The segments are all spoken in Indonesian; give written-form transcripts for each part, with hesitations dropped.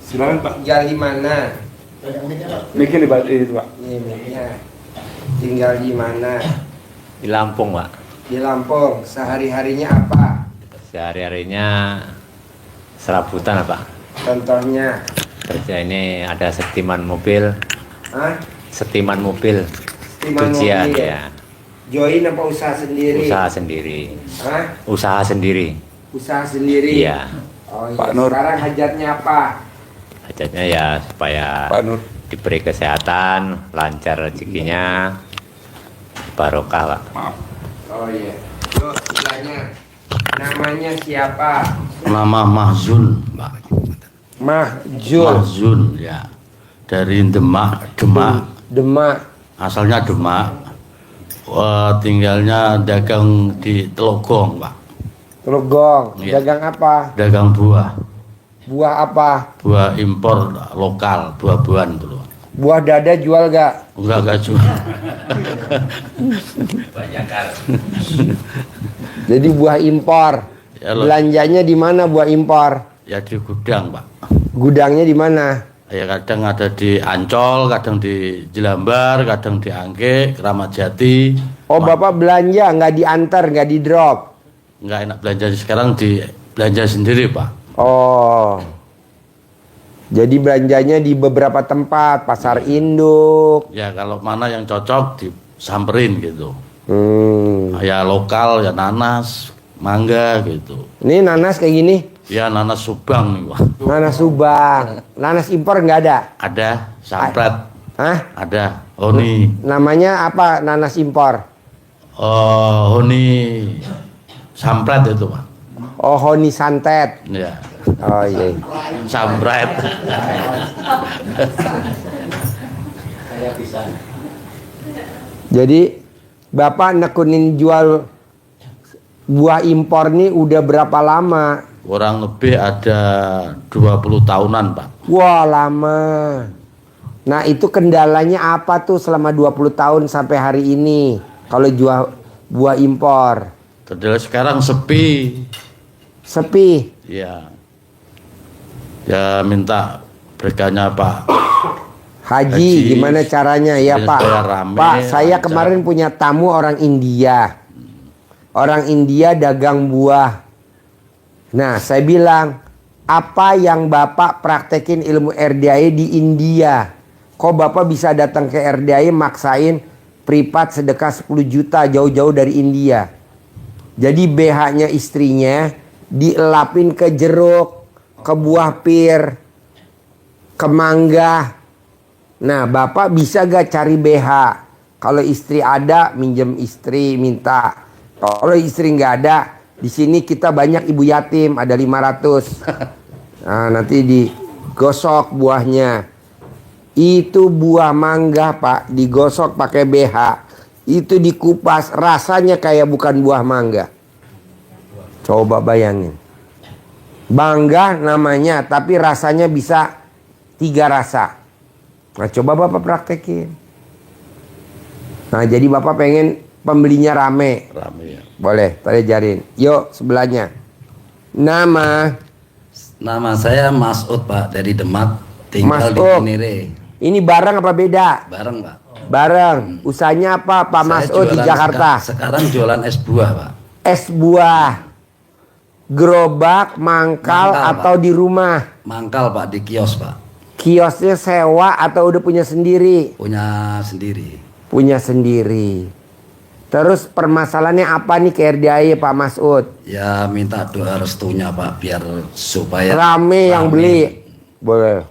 Silakan Pak. Tinggal di mana? Bikin itu Pak. Ini mic-nya. Tinggal di mana? Di Lampung, Pak. Di Lampung. Sehari-harinya apa? Sehari-harinya serabutan, Pak. Contohnya? Kerja ini ada setiman mobil. Hah? Setiman mobil. Setiman Cucian, mobil. ya. Join apa usaha sendiri? Usaha sendiri. Hah? Usaha sendiri. Usaha sendiri? Iya. Oh iya. Pak Nur. Sekarang hajatnya apa? Hajatnya ya supaya Pak Nur. diberi kesehatan, lancar rezekinya, barokah, Pak. Maaf. Oh iya. Yuk, istilahnya. Namanya siapa? Nama Mahzun, Pak. Mahjul. Mahzun, ya. Dari Demak. Demak. Asalnya Demak. Tinggalnya dagang di Telogong, Pak. Telogong. Iya. Dagang apa? Dagang buah. Buah apa? Buah impor lokal, buah-buahan dulu. Buah dada jual gak? Enggak juga. Banyak kan. Jadi buah impor. Ya, loh. Belanjanya di mana buah impor? Ya di gudang, Pak. Gudangnya di mana? Ya kadang ada di Ancol, kadang di Jelambar, kadang di Angke, Keramat Jati. Oh, Bapak belanja nggak diantar, nggak di drop? Nggak enak belanja sekarang, di belanja sendiri, Pak. Oh. Jadi belanjanya di beberapa tempat, pasar induk. Ya kalau mana yang cocok disamperin gitu. Hmm. Ya lokal, ya nanas, mangga gitu. Ini nanas kayak gini? Ya nanas Subang nih, Pak. Nanas Subang. Nanas impor nggak ada? Ada sampret, Hah? ada honi. Namanya apa nanas impor? Honi sampret itu, Pak. Oh, honi santet. Ya, Oh iya. sampret. Jadi Bapak nekunin jual buah impor nih udah berapa lama? Kurang lebih ada 20 tahunan, Pak. Wah, lama. Nah, itu kendalanya apa tuh selama 20 tahun sampai hari ini kalau jual buah impor? Kedua sekarang sepi. Sepi. Ya. Ya minta berkahnya Pak Haji, gimana caranya ya biar Pak? supaya rame, Pak, saya lancar. kemarin punya tamu orang India. Orang India dagang buah. Nah, saya bilang, apa yang Bapak praktekin ilmu RDAI di India? Kok Bapak bisa datang ke RDAI maksain privat sedekah 10 juta jauh-jauh dari India? Jadi BH-nya istrinya dielapin ke jeruk, ke buah pir, ke mangga. Nah, Bapak bisa gak cari BH? Kalau istri ada, minjem istri, minta. Kalau istri nggak ada, di sini kita banyak ibu yatim, ada 500. Nah, nanti digosok buahnya. Itu buah mangga, Pak, digosok pakai BH. Itu dikupas, rasanya kayak bukan buah mangga. Coba bayangin. Mangga namanya, tapi rasanya bisa 3 rasa. Nah, coba Bapak praktekin. Nah, jadi Bapak pengen pembelinya rame. rame ya. Boleh, tadi ajarin. Yuk, sebelahnya. Nama Saya Mas'ud, Pak, dari Demak, tinggal di Mas'ud. Cinere. ini barang apa beda? Bareng, Pak. Barang. Usahanya apa Pak Saya Mas'ud di jualan Jakarta? sekarang jualan es buah, Pak. Es buah. Gerobak, mangkal, Mangkal, atau Pak. di rumah? Mangkal, Pak, di kios, Pak. Kiosnya sewa atau udah punya sendiri? Punya sendiri. Punya sendiri. Terus permasalahannya apa nih ke RDAI Pak Mas'ud? Ya minta doa restunya, Pak, biar supaya Rame yang beli. Boleh.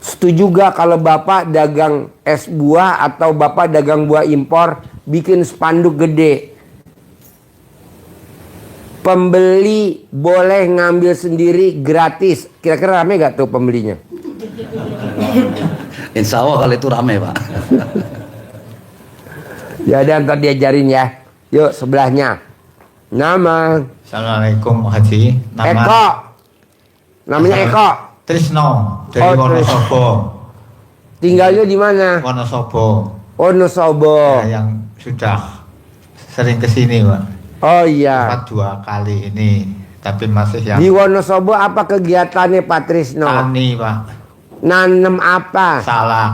Setuju gak kalau Bapak dagang es buah atau Bapak dagang buah impor, bikin spanduk gede? Pembeli boleh ngambil sendiri gratis. Kira-kira rame gak tuh pembelinya? Insya Allah kalau itu rame, Pak. Ya udah ntar diajarin ya. Yuk sebelahnya. Nama Assalamualaikum Haji. Eko. Namanya Eko. Trisno dari Oh, Wonosobo. Tinggalnya di mana? Wonosobo. Wonosobo. Ya, yang sudah sering kesini, Pak. Oh iya. Sempat 2 kali ini. tapi masih yang Di Wonosobo apa kegiatannya Pak Trisno? tani Pak. Nanem apa? Salak.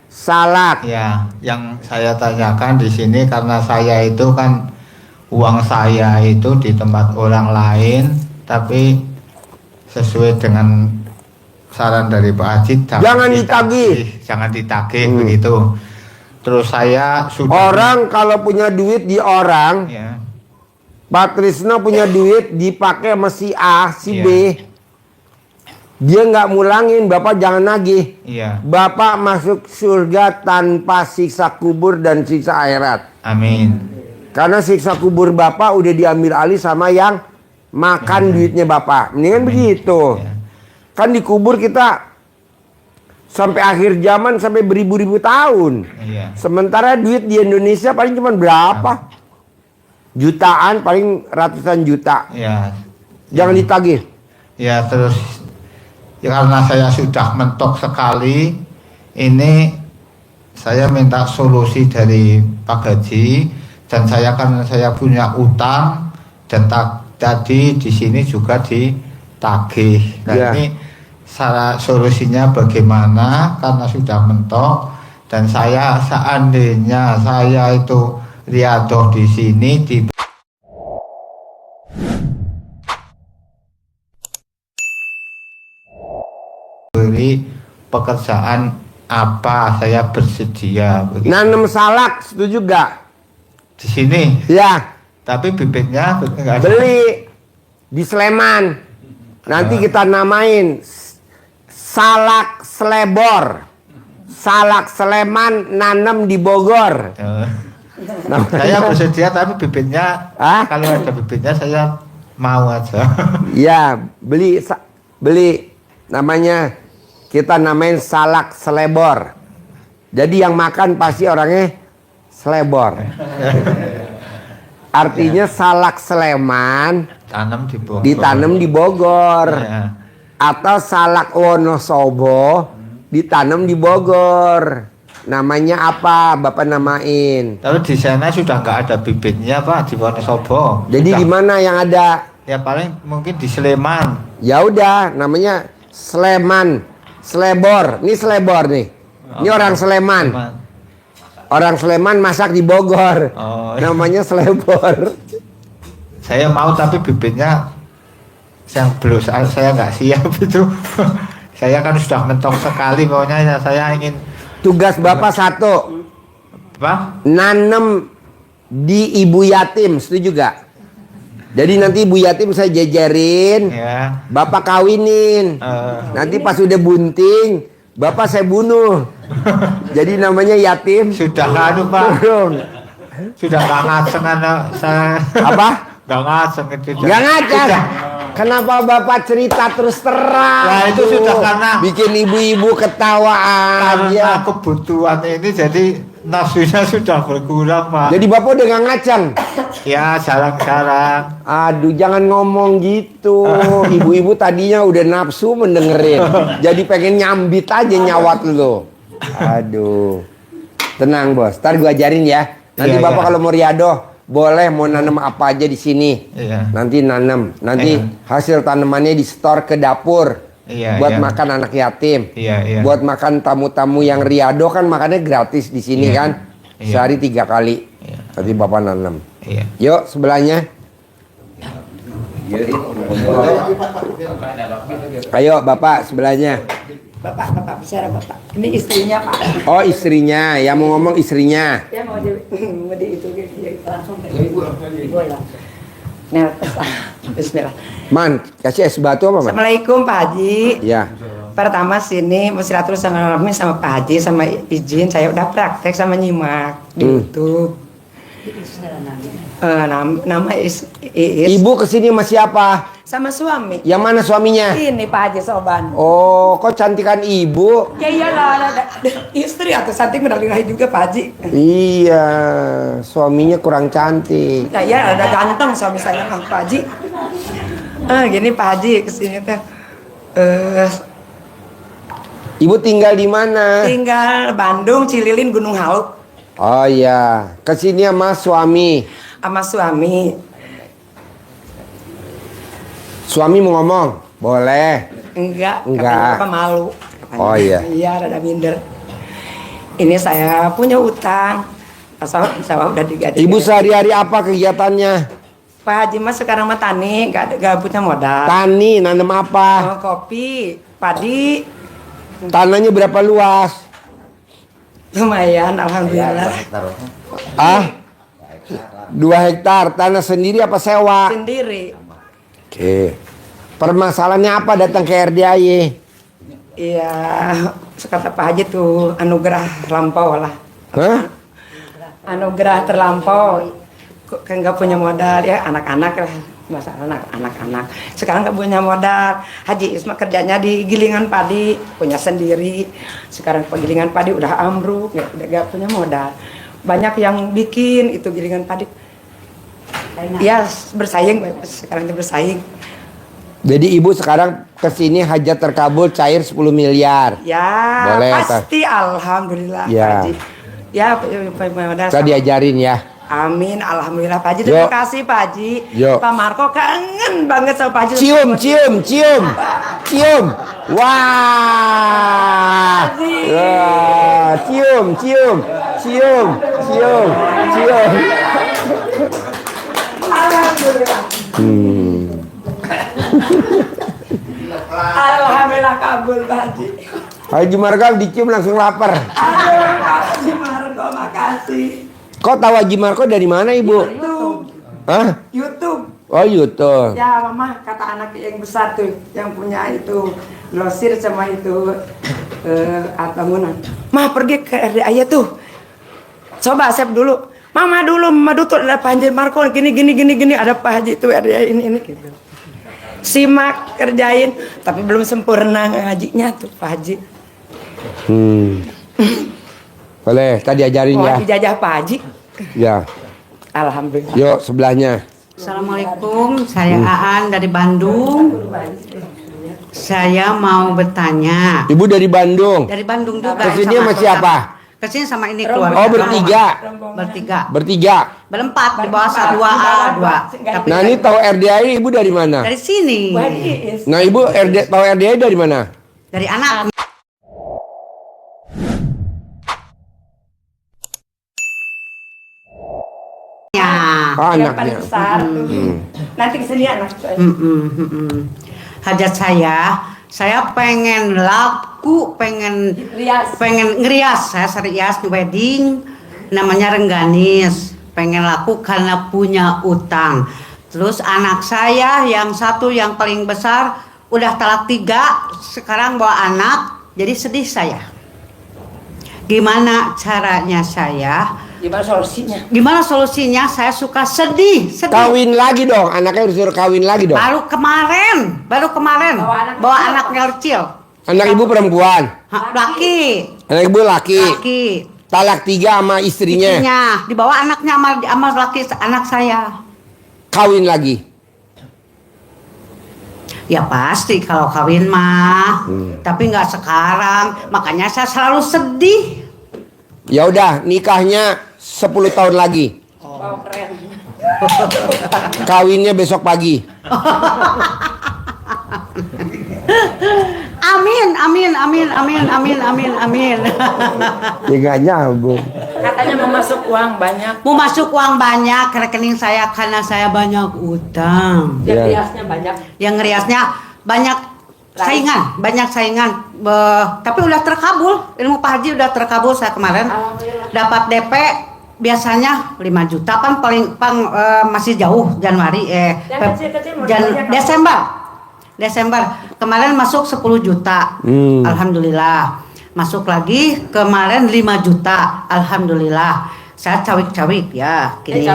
Salak. Ya, yang saya tanyakan di sini karena saya itu kan uang saya itu di tempat orang lain, tapi sesuai dengan saran dari Pak Haji Jangan ditagih. jangan ditagih begitu. Terus saya sudah Orang kalau punya duit di orang, ya, Pak Trisno punya duit dipakai sama si A, si Iya. B. Dia nggak mulangin, Bapak jangan nagih. iya, Bapak masuk surga tanpa siksa kubur dan siksa akhirat. amin. Karena siksa kubur Bapak udah diambil alih sama yang makan duitnya Bapak. Mendingan begitu. Ya. Kan dikubur kita sampai akhir zaman, sampai beribu-ribu tahun. Iya. Sementara duit di Indonesia paling cuma berapa? Jutaan, paling ratusan juta. Ya, Jangan ditagih. ya terus ya, karena saya sudah mentok sekali, ini saya minta solusi dari Pak Haji, dan saya punya utang dan tadi di sini juga ditagih. Nah Ya. ini solusinya bagaimana karena sudah mentok, dan saya seandainya saya itu riadoh di sini diberi pekerjaan apa saya bersedia begitu. Nanam salak, setuju gak? Di sini, Ya, tapi bibitnya enggak ada. beli di Sleman. Nanti kita namain salak Slebor. Salak Sleman nanem di Bogor. Saya bersedia tapi bibitnya Ah? kalau ada bibitnya saya mau aja. Ya, beli namanya, kita namain salak Slebor. Jadi yang makan pasti orangnya Slebor. Artinya salak Sleman Tanam di Bogor. ditanam di Bogor. Ya. Atau salak Wonosobo ditanam di Bogor. Namanya apa? Bapak namain. Tapi di sana sudah nggak ada bibitnya Pak di Wonosobo. Jadi Sudah. di mana yang ada? Ya paling mungkin di Sleman. Ya udah, namanya Sleman, Slebor. Ini Slebor nih. Ini orang Sleman. Sleman. Orang Sleman masak di Bogor. Oh. Namanya Slebor. Saya mau tapi bibitnya yang belum saya nggak siap itu. Saya kan sudah mentok sekali, pokoknya saya ingin Tugas Bapak satu, apa? nanem di ibu yatim, setuju gak? Jadi nanti ibu yatim saya jejerin, Ya. Bapak kawinin. Nanti pas udah bunting, Bapak saya bunuh. Jadi namanya yatim. Sudah anu Pak, sudah nggak ngaceng anak saya. Apa? Nggak ngaceng itu. Gak ngajar. Sudah. Kenapa Bapak cerita terus terang? Nah, itu sudah karena bikin ibu-ibu ketawa Karena aja. kebutuhan ini jadi nafsunya sudah berkurang Pak. Jadi Bapak udah gak ngacang. Ya jarang-jarang. Aduh, jangan ngomong gitu. Ibu-ibu tadinya udah nafsu mendengerin. Jadi pengen nyambit aja nyawat lo. Aduh. Tenang bos, ntar gua ajarin ya. Nanti Iya, Bapak iya. kalau mau riadoh, boleh mau nanam apa aja di sini. Iya. Nanti nanam. Nanti Iya. hasil tanamannya di store ke dapur. Iya, buat iya. makan anak yatim. Iya, iya. Buat makan tamu-tamu yang riado kan makannya gratis di sini Iya. kan. Iya. Sehari 3 kali. Iya. Nanti Bapak nanam. Iya. Yuk sebelahnya. Ayo Bapak sebelahnya. Bapak bicara Bapak. Ini istrinya Pak. Oh istrinya, yang mau ngomong istrinya. Dia mau di itu dia langsung ke ibu lah. Nah, Bismillah. Man, kasih es batu apa man? Assalamualaikum Pak Haji. Ya. Pertama sini bersilaturahmi sama Pak Haji, sama izin saya udah praktek sama nyimak di YouTube. Nama Iis. Ibu kesini sama siapa? Sama suami. Yang mana suaminya? Ini Pak Haji Soban. Oh, kok cantikan ibu? Ya iyalah, ada istri atau cantik mendalingahi juga Pak Haji. Iya, suaminya kurang cantik. Ya ya ada ganteng suami saya Pak Haji. Gini Pak Haji kesini teh. Ibu tinggal di mana? Tinggal Bandung, Cililin, Gunung Hauk. Oh iya, kesini sama suami. Sama suami. Suami mau ngomong? Boleh. Enggak, Enggak. katanya malu. Oh, iya. Iya, rada minder. Ini saya punya utang. Saya udah digaji. Ibu sehari-hari apa kegiatannya? Pak Haji mas sekarang mah tani, gak punya modal. Tani, nanam apa? Kopi, padi, Tanahnya berapa luas? lumayan, alhamdulillah. Ah? 2 hektar. Tanah sendiri apa sewa? Sendiri. Oke. Permasalahannya apa datang ke RDAY? Iya, kata Pak Haji tuh anugerah lampau lah. Hah? Anugerah terlampau. Kan nggak punya modal ya anak-anak lah. Masalah anak-anak. Sekarang nggak punya modal. Haji Isma kerjanya di gilingan padi, punya sendiri. Sekarang penggilingan padi udah ambruk, nggak punya modal. Banyak yang bikin itu gilingan padi. Ya bersaing, sekarang itu bersaing. Jadi ibu sekarang kesini hajat terkabul cair 10 miliar. Ya Boleh, pasti alhamdulillah Ya. Pak Haji. Ya modal. Kita diajarin ya. Amin, alhamdulillah Pak Haji. Yuk. Terima kasih Pak Haji. Yuk. Pak Marco kangen banget sama Pak Haji. Cium, cium, cium, cium. Wah, wah, cium, cium, cium, cium, cium. Alhamdulillah. Alhamdulillah kabul Pak Haji. Haji Margal dicium langsung lapar. Aduh Pak Haji Marco, makasih. Kok tahu Haji Marco dari mana ibu? YouTube, Hah? YouTube. Oh YouTube. Ya mama kata anak yang besar tuh yang punya itu Losir sama itu Atamunan. Mah pergi ke RDAY tuh. Coba save dulu. Mama dulu, Mama tuh ada Pak Haji Marco gini ada Pak Haji itu RDAY ini gitu. Simak kerjain, tapi belum sempurna ngajinya tuh Pak Haji. Boleh, tadi ajarin Mau ya. dijajah Pak Haji. Ya. Alhamdulillah. Yuk sebelahnya. Assalamualaikum, saya Aan dari Bandung. Saya mau bertanya. Ibu dari Bandung. Dari Bandung juga. Kesini sama siapa? Kesini sama ini keluarga. Oh bertiga. Bertiga. Bertiga. Berempat di bawah A2. Tapi Nah ini tahu RDAY ibu dari mana? dari sini. Nah ibu tahu RDAY dari mana? Dari anak. Ya. Oh, Yang anaknya. paling besar tuh. Nanti kesini anak saya. Hajat saya pengen laku, pengen Rias. ngerias. Saya serias di wedding, namanya Rengganis. Pengen laku karena punya utang. Terus anak saya yang satu yang paling besar udah talak 3, sekarang bawa anak, jadi sedih saya. Gimana caranya saya? Gimana solusinya? Saya suka sedih. Kawin lagi dong. Anaknya harus suruh kawin lagi dong. Baru kemarin bawa anaknya kecil. Anak ibu perempuan. Laki. Anak ibu laki. Laki. Talak 3 sama istrinya. Dibawa anaknya sama laki anak saya. Kawin lagi. Ya pasti kalau kawin mah. Tapi nggak sekarang. Makanya saya selalu sedih. Ya udah nikahnya 10 tahun lagi. Kawinnya besok pagi. Amin. Ya gak nyambung. Katanya mau masuk uang banyak. Mau masuk uang banyak ke rekening saya karena saya banyak utang. Yang Ya. riasnya banyak. Yang ngeriasnya banyak saingan. Tapi udah terkabul. Ilmu Pak Haji udah terkabul saya kemarin. Dapat DP biasanya 5 juta kan masih jauh Januari Yang kecil-kecil modalnya Desember kemarin masuk 10 juta. Alhamdulillah. Masuk lagi kemarin 5 juta. Alhamdulillah. Saya cawik-cawik ya gini.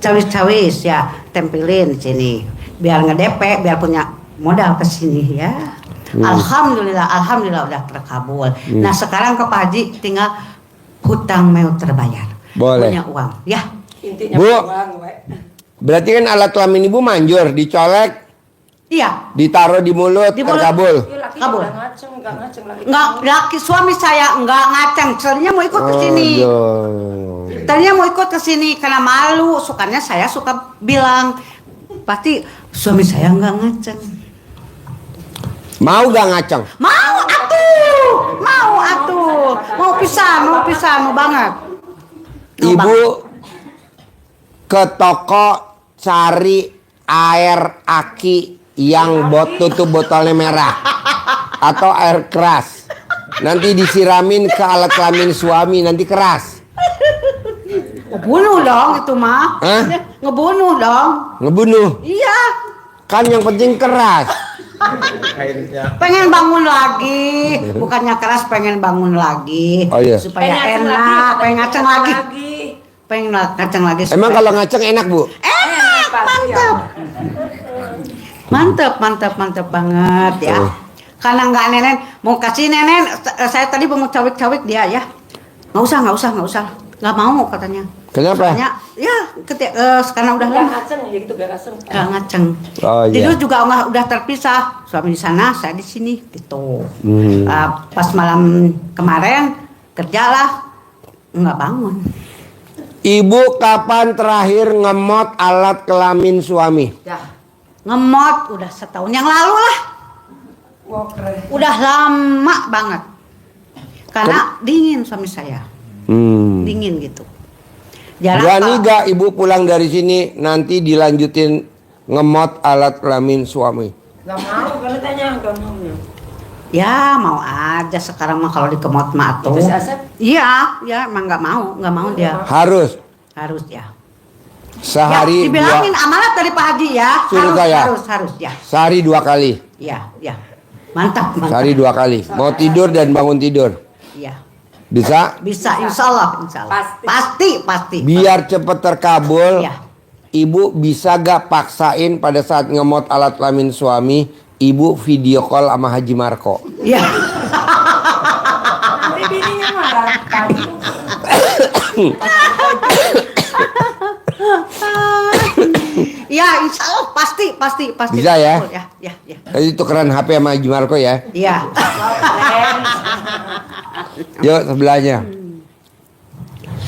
Cawik-cawis ya, tempelin sini. Biar nge-DP, biar punya modal ke sini ya. Alhamdulillah udah terkabul. Nah, sekarang ke Pak Haji tinggal hutang mau terbayar. Boleh. Punya uang ya. Intinya Bu. uang, we. Berarti kan alat kelamin ibu manjur, dicolek, Iya. ditaruh di mulut, Di mulut. terkabul. Iya, laki Kabul. udah ngaceng lagi. Nggak, laki suami saya nggak ngaceng. Tadinya mau ikut ke sini. Aduh. Tadinya mau ikut ke sini karena malu. Sukanya saya suka bilang pasti suami saya nggak ngaceng. Mau gak ngaceng? Mau atuh, mau pisan, mau banget. Ibu ke toko cari air aki yang tutup botolnya merah atau air keras. Nanti disiramin ke alat kelamin suami, nanti keras. Ngebunuh dong itu mah. Hah? Ngebunuh dong. Ngebunuh. Iya. Kan yang penting keras. Pengen bangun lagi, bukannya keras, pengen bangun lagi. Oh iya. Supaya enak, pengen ngaceng lagi. Pengen ngaceng lagi. Emang supaya- kalau ngaceng enak, Bu? enak, mantep banget ya. Karena nggak nenen mau kasih nenen, saya tadi mau cawik-cawik dia ya. Nggak usah, nggak mau katanya. Kenapa? Katanya, ya karena udah lama. Nggak ngaceng. Oh iya. Tidur juga udah terpisah. Suami di sana, saya di sini gitu. Hmm. Pas malam kemarin kerjalah nggak bangun. Ibu kapan terakhir ngemot alat kelamin suami? Ya, ngemot udah setahun yang lalu lah. Udah lama banget. Karena dingin suami saya. Dingin gitu. Berani gak ibu pulang dari sini nanti dilanjutin ngemot alat kelamin suami? Gak mau, kalau tanya gak mau. Ya mau aja sekarang mah kalau dikemot mah tuh. Iya, emang nggak mau dia. Harus Ya. sehari Ya, dibilangin amanat dari Pak Haji ya. Suruh saya. Harus ya. sehari 2 kali. Ya. Mantap. Sehari 2 kali. Mau tidur dan bangun tidur. Iya. Bisa? Bisa insya Allah. Pasti. Biar cepet terkabul. Iya. Ibu bisa gak paksain pada saat ngemot alat kelamin suami, ibu video call sama Haji Marco? Iya. Nanti bininya marah. Ya insya Allah pasti. Bisa ya? Ya. Tadi tukeran HP sama Haji Marco ya. Iya. Yuk sebelahnya.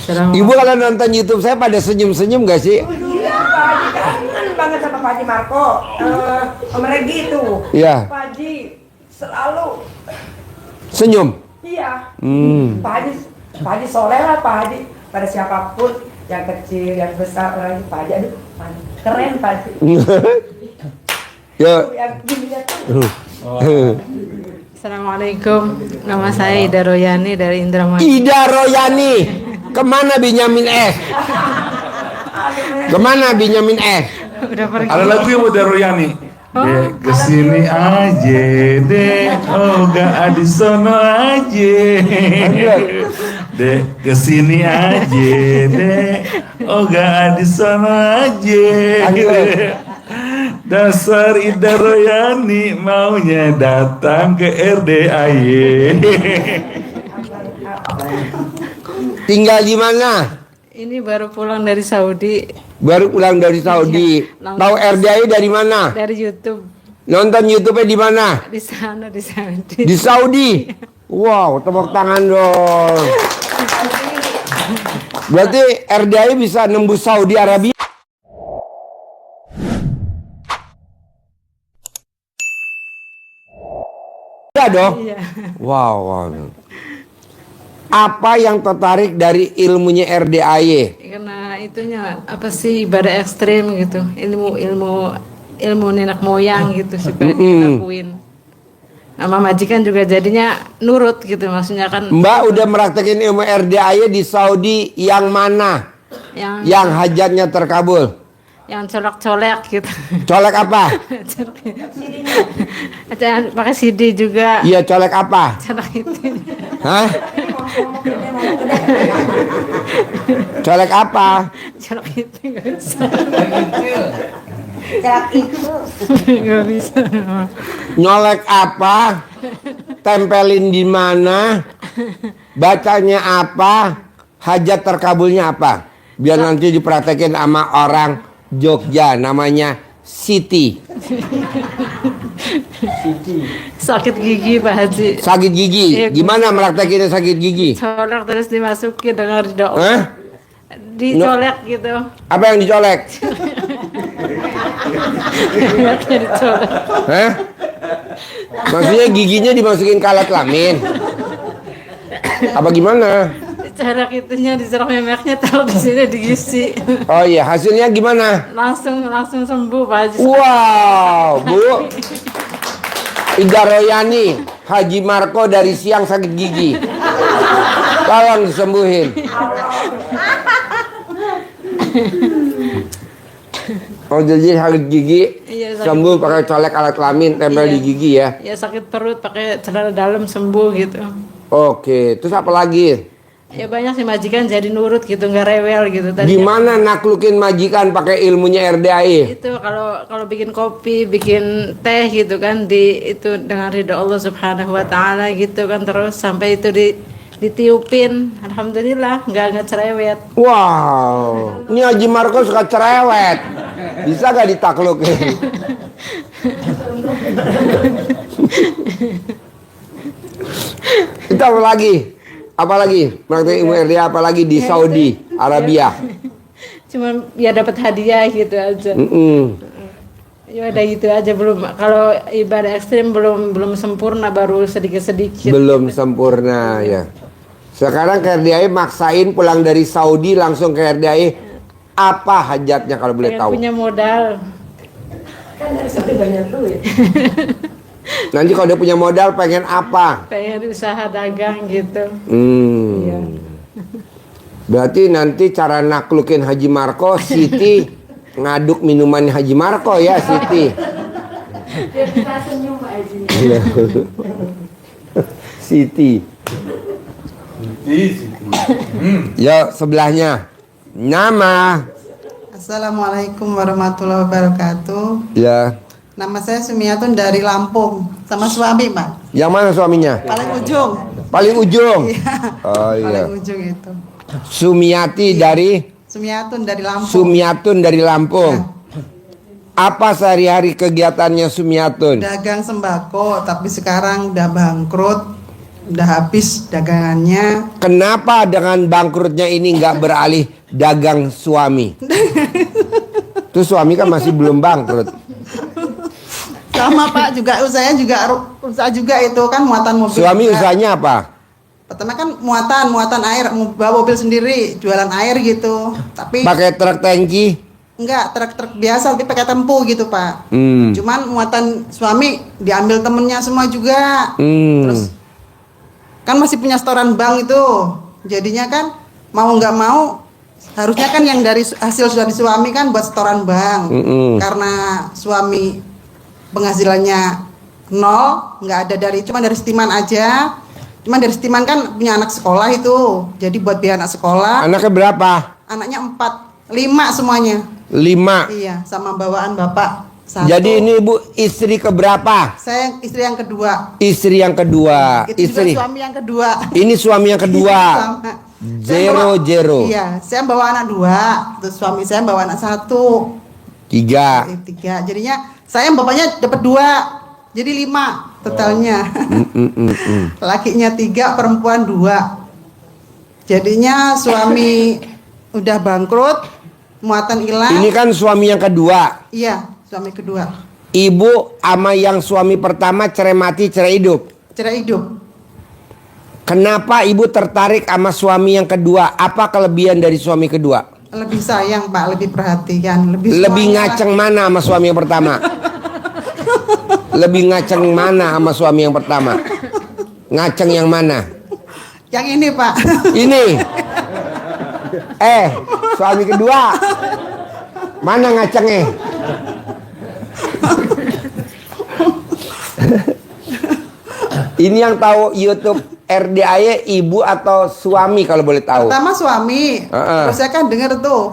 Ibu kalau nonton YouTube saya pada senyum-senyum gak sih? Iya, Pak Haji kangen banget sama Pak Haji Marco. Om Regi itu. Iya. Pak Haji selalu. Senyum. Iya. Hmm. Pak Haji soleh lah Pak Haji. Pada siapapun, yang kecil, yang besar lagi Pak Haji. Aduh, keren Pak Haji. Yuk. Yang dilihat tuh. Assalamualaikum, nama saya Ida Royani dari Indramayu. Ida Royani. Kemana Benyamin S? Kemana Benyamin S? Udah pergi. Ada lagu yang udah Royani. Dek kesini aja dek, oh gak ada sono aja. Dek kesini aja dek, oh gak ada sono aja. Dasar Ida Royani maunya datang ke RDAY. Tinggal di mana? Ini baru pulang dari Saudi, Baru pulang dari Saudi. Iya. Tahu RDAY dari mana? dari YouTube. Nonton YouTube-nya di mana? Di sana, di Saudi. Di Saudi. Wow, tepuk tangan dong. Berarti RDAY bisa nembus Saudi Arabia. Iya dong. Iya. Wow. Apa yang tertarik dari ilmunya RDAY? Karena itunya apa sih ibadah ekstrim gitu, ilmu nenek moyang gitu supaya dilakuin. Nama majikan juga jadinya nurut gitu, maksudnya kan. Mbak udah meraktekin ilmu RDAY di Saudi yang mana? Yang hajatnya terkabul? Yang colek-colek gitu. Colek apa? Jangan pakai CD juga. Iya, colek apa? Colek itu. Hah? Colek apa? Colek itu nggak bisa. Nggak bisa. Nyolek apa? Tempelin di mana? Bacanya apa? Hajat terkabulnya apa? Biar nanti dipraktekin sama orang Jogja, namanya Siti. Sakit gigi Pak Haji. Sakit gigi. Iya, Gimana meraktekinnya sakit gigi? Colek terus dimasukin dengan doa. Hah? Dicolek gitu. Apa yang dicolek? Mereknya dicolek. Hah? Maksudnya giginya dimasukin ke alat kelamin? Apa gimana? Cara itunya diserok mereknya taruh di sini diisi. Oh iya, hasilnya gimana? Langsung sembuh Pak Haji. Wow, Bu. Ida Royani, Haji Marco dari siang sakit gigi. Tolong disembuhin. Oh jadi sakit gigi, Iya, sakit sembuh gigi. pakai colek alat kelamin tempel Iya. di gigi ya. Ya sakit perut pakai celana dalam sembuh gitu. Oke, terus apa lagi? Ya banyak sih majikan jadi nurut gitu, nggak rewel gitu. Tadinya Gimana naklukin majikan pakai ilmunya RDAI? itu kalau bikin kopi, bikin teh gitu kan itu dengan ridho Allah Subhanahu wa taala gitu kan, terus sampai itu ditiupin. Alhamdulillah nggak cerewet. Wow, ini Haji Marco suka cerewet. Bisa gak ditaklukin? Itu apa lagi? Apalagi praktek ilmu RDA apalagi di Saudi Arabia. Cuman ya dapat hadiah gitu aja. Ya udah gitu aja, belum, kalau ibadah ekstrim belum sempurna, baru sedikit-sedikit. Belum sempurna ya. Sekarang ke RDAI maksain pulang dari Saudi langsung ke RDAI. Apa hajatnya kalau boleh Pengen tahu? punya modal. Kan dari Saudi banyak duit. Nanti kalau dia punya modal pengen apa? Pengen usaha dagang gitu. Iya. Berarti nanti cara naklukin Haji Marco, Siti ngaduk minuman Haji Marco ya Siti. Biar kita senyum Pak Haji. Iya. Siti. Ya sebelahnya. Nama. Assalamualaikum warahmatullahi wabarakatuh. Ya. Nama saya Sumiatun dari Lampung, sama suami, Pak. Yang mana suaminya? Paling ujung. Paling ujung. Iya. Oh iya. Paling ujung itu. Sumiati dari Sumiatun dari Lampung. Sumiatun dari Lampung. Apa sehari-hari kegiatannya Sumiatun? Dagang sembako, tapi sekarang udah bangkrut, udah habis dagangannya. Kenapa dengan bangkrutnya ini nggak beralih dagang suami? Terus suami kan masih belum bangkrut. Sama Pak, juga usahanya usaha juga itu kan muatan mobil. Suami juga. usahanya apa? Pertama kan muatan air, bawa mobil sendiri, jualan air gitu. Tapi Pakai truk tangki? enggak, truk-truk biasa tapi pakai tempu gitu, Pak. Hmm. Cuman muatan suami diambil temennya semua juga. Terus kan masih punya setoran bank itu. Jadinya kan mau nggak mau harusnya kan yang dari hasil dari suami kan buat setoran bank. Karena suami penghasilannya nol, nggak ada cuma dari setiman aja. Cuma dari setiman kan punya anak sekolah itu. Jadi buat biaya anak sekolah. Anaknya berapa? Anaknya 4, 5 semuanya. 5. Iya, sama bawaan bapak 1. Jadi ini ibu istri keberapa? Saya istri yang kedua. Istri yang kedua. Itu juga Istri. suami yang kedua. Ini suami yang kedua. Sama. Zero. Iya, saya bawa anak 2, terus suami saya bawa anak 1. 3. 3. Jadinya saya bapaknya dapat 2. Jadi 5 totalnya. Lakinya 3, perempuan 2. Jadinya suami udah bangkrut, muatan hilang. Ini kan suami yang kedua. Iya, suami kedua. Ibu sama yang suami pertama cerai mati, cerai hidup. Cerai hidup. Kenapa ibu tertarik sama suami yang kedua? Apa kelebihan dari suami kedua? Lebih sayang, Pak, lebih perhatian, lebih Lebih semuanya, ngaceng mana sama suami yang pertama? Lebih ngaceng mana sama suami yang pertama? Ngaceng yang mana? Pak. Yang ini, Pak. Ini. Suami kedua. Mana ngacengnya? Ini yang tahu YouTube RDAY ibu atau suami kalau boleh tahu? Pertama suami. Terus saya kan dengar tuh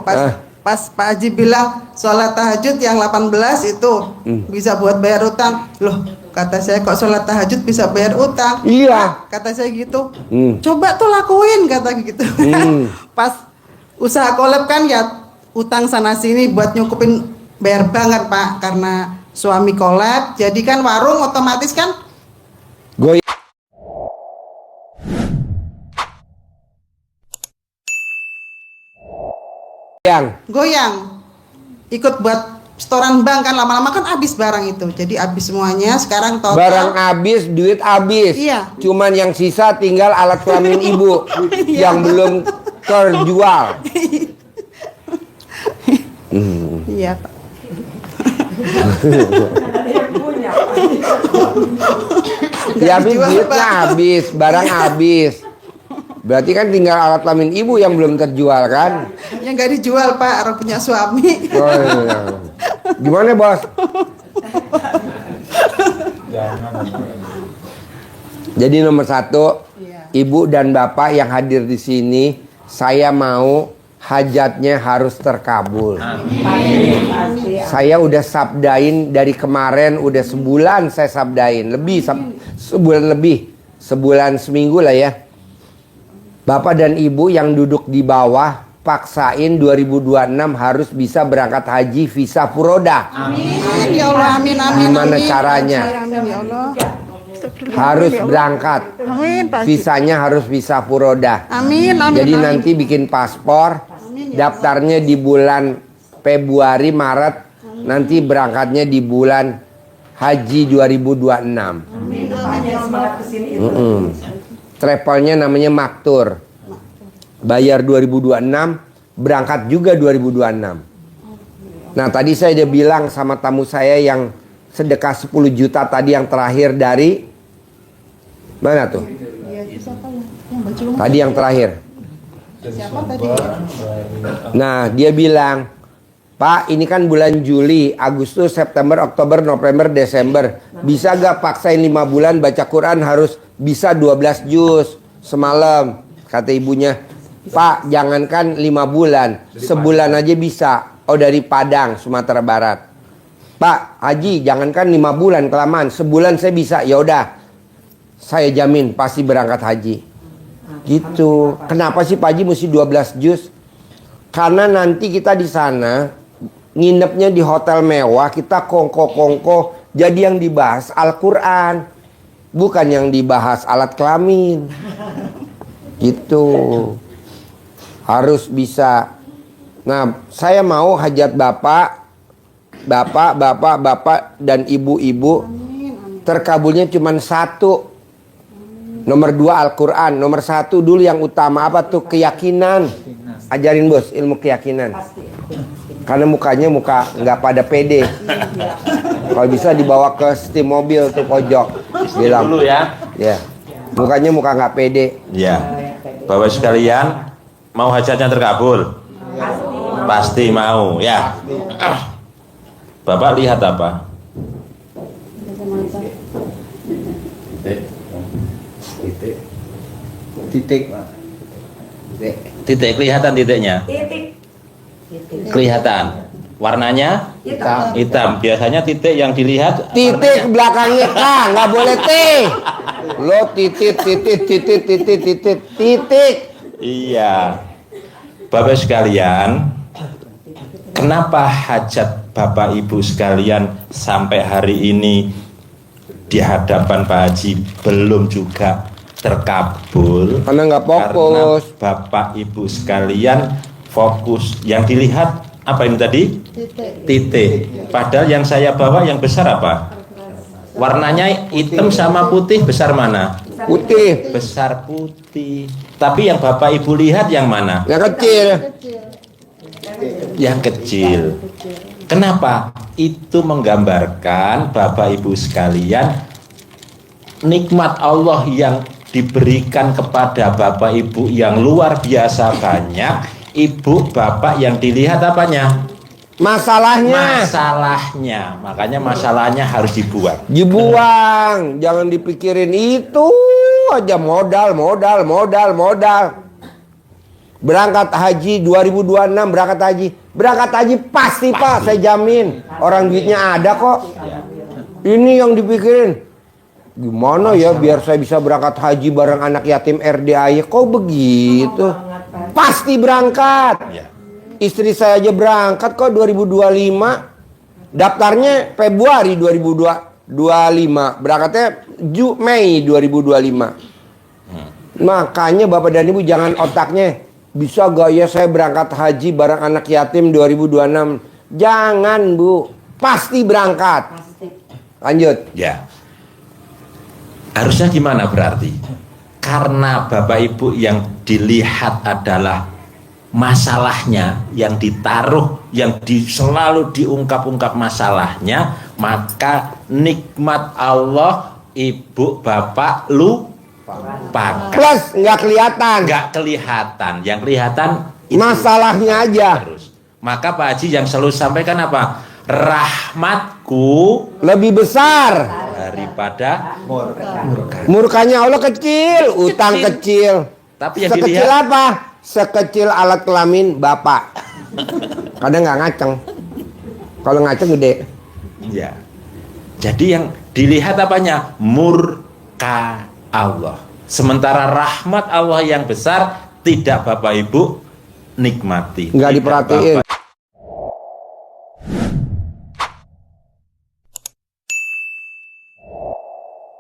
pas Pak Haji bilang sholat tahajud yang 18 itu bisa buat bayar utang. Loh, kata saya kok sholat tahajud bisa bayar utang? Iya. Kata saya gitu. Coba tuh lakuin kata gitu. Pas usaha kolab kan ya utang sana sini buat nyukupin bayar banget Pak, karena suami kolab. Jadi kan warung otomatis kan goyang. goyang, ikut buat setoran bank kan lama-lama kan habis barang itu. Jadi habis semuanya. Sekarang total Barang habis, duit habis. Iya. Cuman yang sisa tinggal alat kelamin ibu yang belum terjual. Iya, Pak. Ya habis, dijual, duitnya Pak. habis, barang habis. Berarti kan tinggal alat kelamin ibu yang belum terjual kan? Yang nggak dijual, Pak, orang punya suami. Oh, iya. Gimana bos? Jadi nomor satu, ibu dan bapak yang hadir di sini, saya mau hajatnya harus terkabul. Saya udah sabdain dari kemarin, udah sebulan saya sabdain, sebulan lebih, sebulan seminggu lah ya. Bapak dan ibu yang duduk di bawah, paksain 2026 harus bisa berangkat haji visa furoda. Amin ya Allah, amin amin. Gimana amin. caranya? Amin ya Allah. Harus berangkat. Amin, pasti. Visanya harus visa furoda. Amin, amin. Jadi amin. nanti bikin paspor, daftarnya di bulan Februari, Maret, nanti berangkatnya di bulan haji 2026. Travelnya namanya maktur. Bayar 2026, berangkat juga 2026. Nah, tadi saya udah bilang sama tamu saya yang sedekah 10 juta tadi yang terakhir dari mana tuh? Tadi yang terakhir. Nah, dia bilang, Pak, ini kan bulan Juli, Agustus, September, Oktober, November, Desember. Bisa gak paksain 5 bulan baca Quran harus bisa 12 juz semalam? Kata ibunya, Pak, jangankan 5 bulan, sebulan aja bisa. Oh, dari Padang, Sumatera Barat. Pak, haji, jangankan 5 bulan kelamaan, sebulan saya bisa. Ya udah, saya jamin pasti berangkat haji. Gitu. Kenapa sih Pak Haji mesti 12 juz? Karena nanti kita di sana nginepnya di hotel mewah, kita kongko-kongko, jadi yang dibahas Al-Quran, bukan yang dibahas alat kelamin. Gitu. Harus bisa. Nah, saya mau hajat bapak dan ibu-ibu terkabulnya cuma satu. Nomor 2 Al-Quran. Nomor 1 dulu yang utama apa tuh? Keyakinan. Ajarin bos ilmu keyakinan. Karena mukanya muka nggak pada pede. Kalau bisa dibawa ke steam mobil tuh pojok. Bilang Dulu ya. ya. Mukanya muka nggak pede. Ya. Bapak sekalian, mau hajatnya terkabul? Pasti mau, ya. Bapak lihat apa? Titik. Titik, kelihatan titiknya? Kelihatan. Warnanya? Hitam. Biasanya titik yang dilihat Titik belakangnya K, nggak boleh T. Lo titik. Iya. Bapak sekalian, kenapa hajat Bapak Ibu sekalian sampai hari ini di hadapan Pak Haji belum juga terkabul? Karena nggak fokus. Karena Bapak Ibu sekalian fokus. Yang dilihat apa ini tadi? Titik. Padahal yang saya bawa yang besar apa? Warnanya hitam sama putih, besar mana? Putih. Besar putih. Tapi yang Bapak Ibu lihat yang mana? Yang kecil. Yang kecil. Kenapa? Itu menggambarkan Bapak Ibu sekalian nikmat Allah yang diberikan kepada Bapak Ibu yang luar biasa banyak. Ibu bapak yang dilihat apanya? Masalahnya. Makanya masalahnya harus dibuang. Dibuang. Jangan dipikirin itu aja modal. Berangkat haji 2026 berangkat haji pasti Pak, saya jamin. Orang duitnya ada kok. Ini yang dipikirin. Gimana ya biar saya bisa berangkat haji bareng anak yatim RDAY? Kok begitu? Pasti berangkat. Istri saya aja berangkat kok 2025. Daftarnya Februari 2025. Berangkatnya Mei 2025. Makanya Bapak dan Ibu jangan otaknya, bisa gak ya saya berangkat haji bareng anak yatim 2026. Jangan Bu, pasti berangkat. Lanjut. Ya. Harusnya gimana berarti? Karena Bapak Ibu yang dilihat adalah masalahnya, yang ditaruh, yang selalu diungkap-ungkap masalahnya, maka nikmat Allah Ibu Bapak lupakan. Plus nggak kelihatan. Nggak kelihatan. Yang kelihatan itu Masalahnya aja. terus. Maka Pak Haji yang selalu sampaikan apa? Rahmatku Lebih besar. daripada murka. Murkanya Allah kecil, utang kecil. Tapi yang Sekecil dilihat apa? Sekecil alat kelamin bapak. Kadang nggak ngaceng. Kalau ngaceng gede. ya. Jadi yang dilihat apanya? Murka Allah. Sementara rahmat Allah yang besar tidak Bapak Ibu nikmati. Nggak Tidak diperhatiin.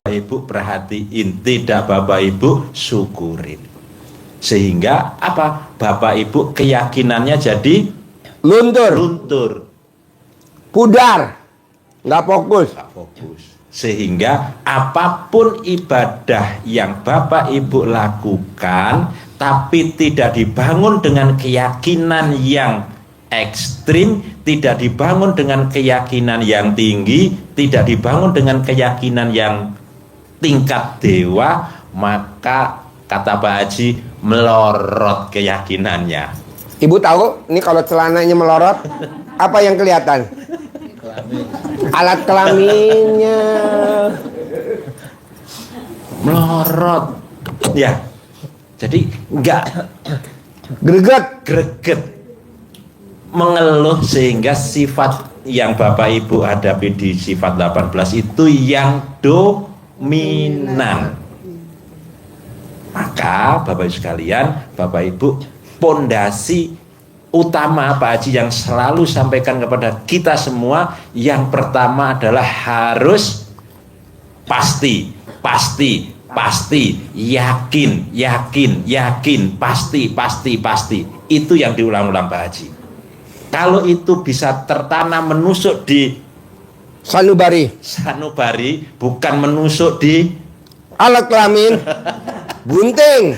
Bapak Ibu perhatiin, tidak Bapak Ibu syukurin. Sehingga apa? Bapak Ibu keyakinannya jadi luntur. Pudar. Nggak fokus. Nggak fokus. Sehingga apapun ibadah yang Bapak Ibu lakukan tapi tidak dibangun dengan keyakinan yang ekstrim, tidak dibangun dengan keyakinan yang tinggi, tidak dibangun dengan keyakinan yang tingkat dewa, maka kata Pak Haji melorot keyakinannya. Ibu tahu, ini kalau celananya melorot, apa yang kelihatan? Alat kelaminnya. Melorot. Ya. Jadi enggak greget mengeluh, sehingga sifat yang Bapak Ibu hadapi di sifat 18 itu yang dominan. Maka Bapak Ibu sekalian, Bapak Ibu, pondasi utama Pak Haji yang selalu sampaikan kepada kita semua, yang pertama adalah harus pasti, yakin, pasti. Itu yang diulang-ulang Pak Haji. Kalau itu bisa tertanam menusuk di Sanubari, bukan menusuk di alat kelamin, bunting.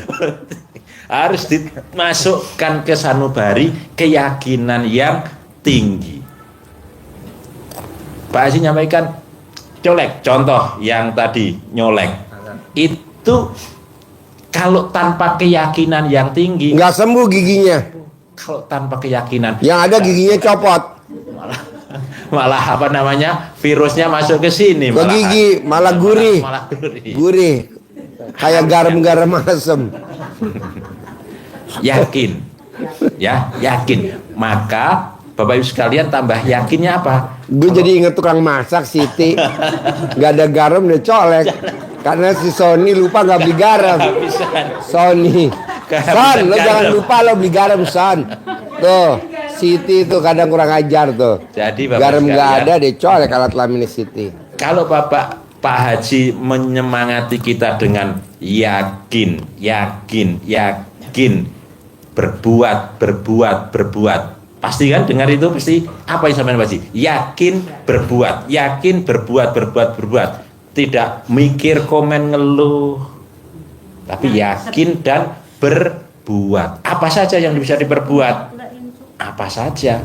Harus dimasukkan ke sanubari keyakinan yang tinggi. Pak Haji nyampaikan colek, contoh yang tadi nyolek itu, kalau tanpa keyakinan yang tinggi Nggak sembuh giginya. kalau tanpa keyakinan Yang ada giginya copot. malah apa namanya, virusnya masuk ke sini, Ke gigi malah gurih. malah gurih. Gurih. Kayak garam-garam asem. Yakin, yakin. Maka Bapak Ibu sekalian tambah yakinnya apa? Gue jadi inget tukang masak Siti. Gak ada garam dia colek. Karena si Sony lupa gak beli garam. Sony, Son, lo jangan lupa lo beli garam, Son. Tuh, Siti tuh kadang kurang ajar tuh. Jadi Bapak garam sekalian, gak ada dia colek alat kelamin Siti. kalau Pak Haji menyemangati kita dengan yakin, berbuat. Pasti kan dengar itu, pasti apa yang sampean Pak Haji? Yakin, berbuat. Tidak mikir, komen, ngeluh, tapi yakin dan berbuat. Apa saja yang bisa diperbuat? Apa saja?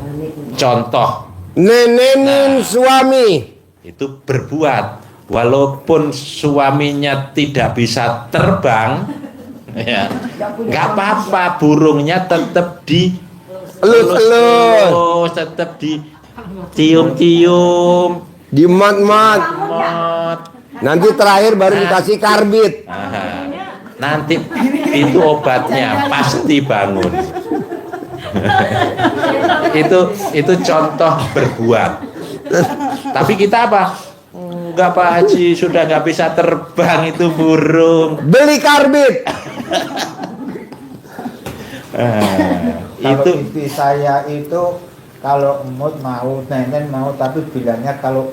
Contoh, Nenenin suami. itu berbuat. Walaupun suaminya tidak bisa terbang, ya, nggak apa-apa, burungnya tetap di Elus-elus, tetap di cium-cium, di mat-mat. mot. Nanti terakhir baru dikasih karbit. Nah, nanti itu obatnya pasti bangun. itu contoh berbuat. Tapi kita apa? Enggak Pak Haji, sudah nggak bisa terbang itu burung. Beli karbit. Kalau Itu istri saya itu, kalau emut mau, nenen mau, tapi bilangnya kalau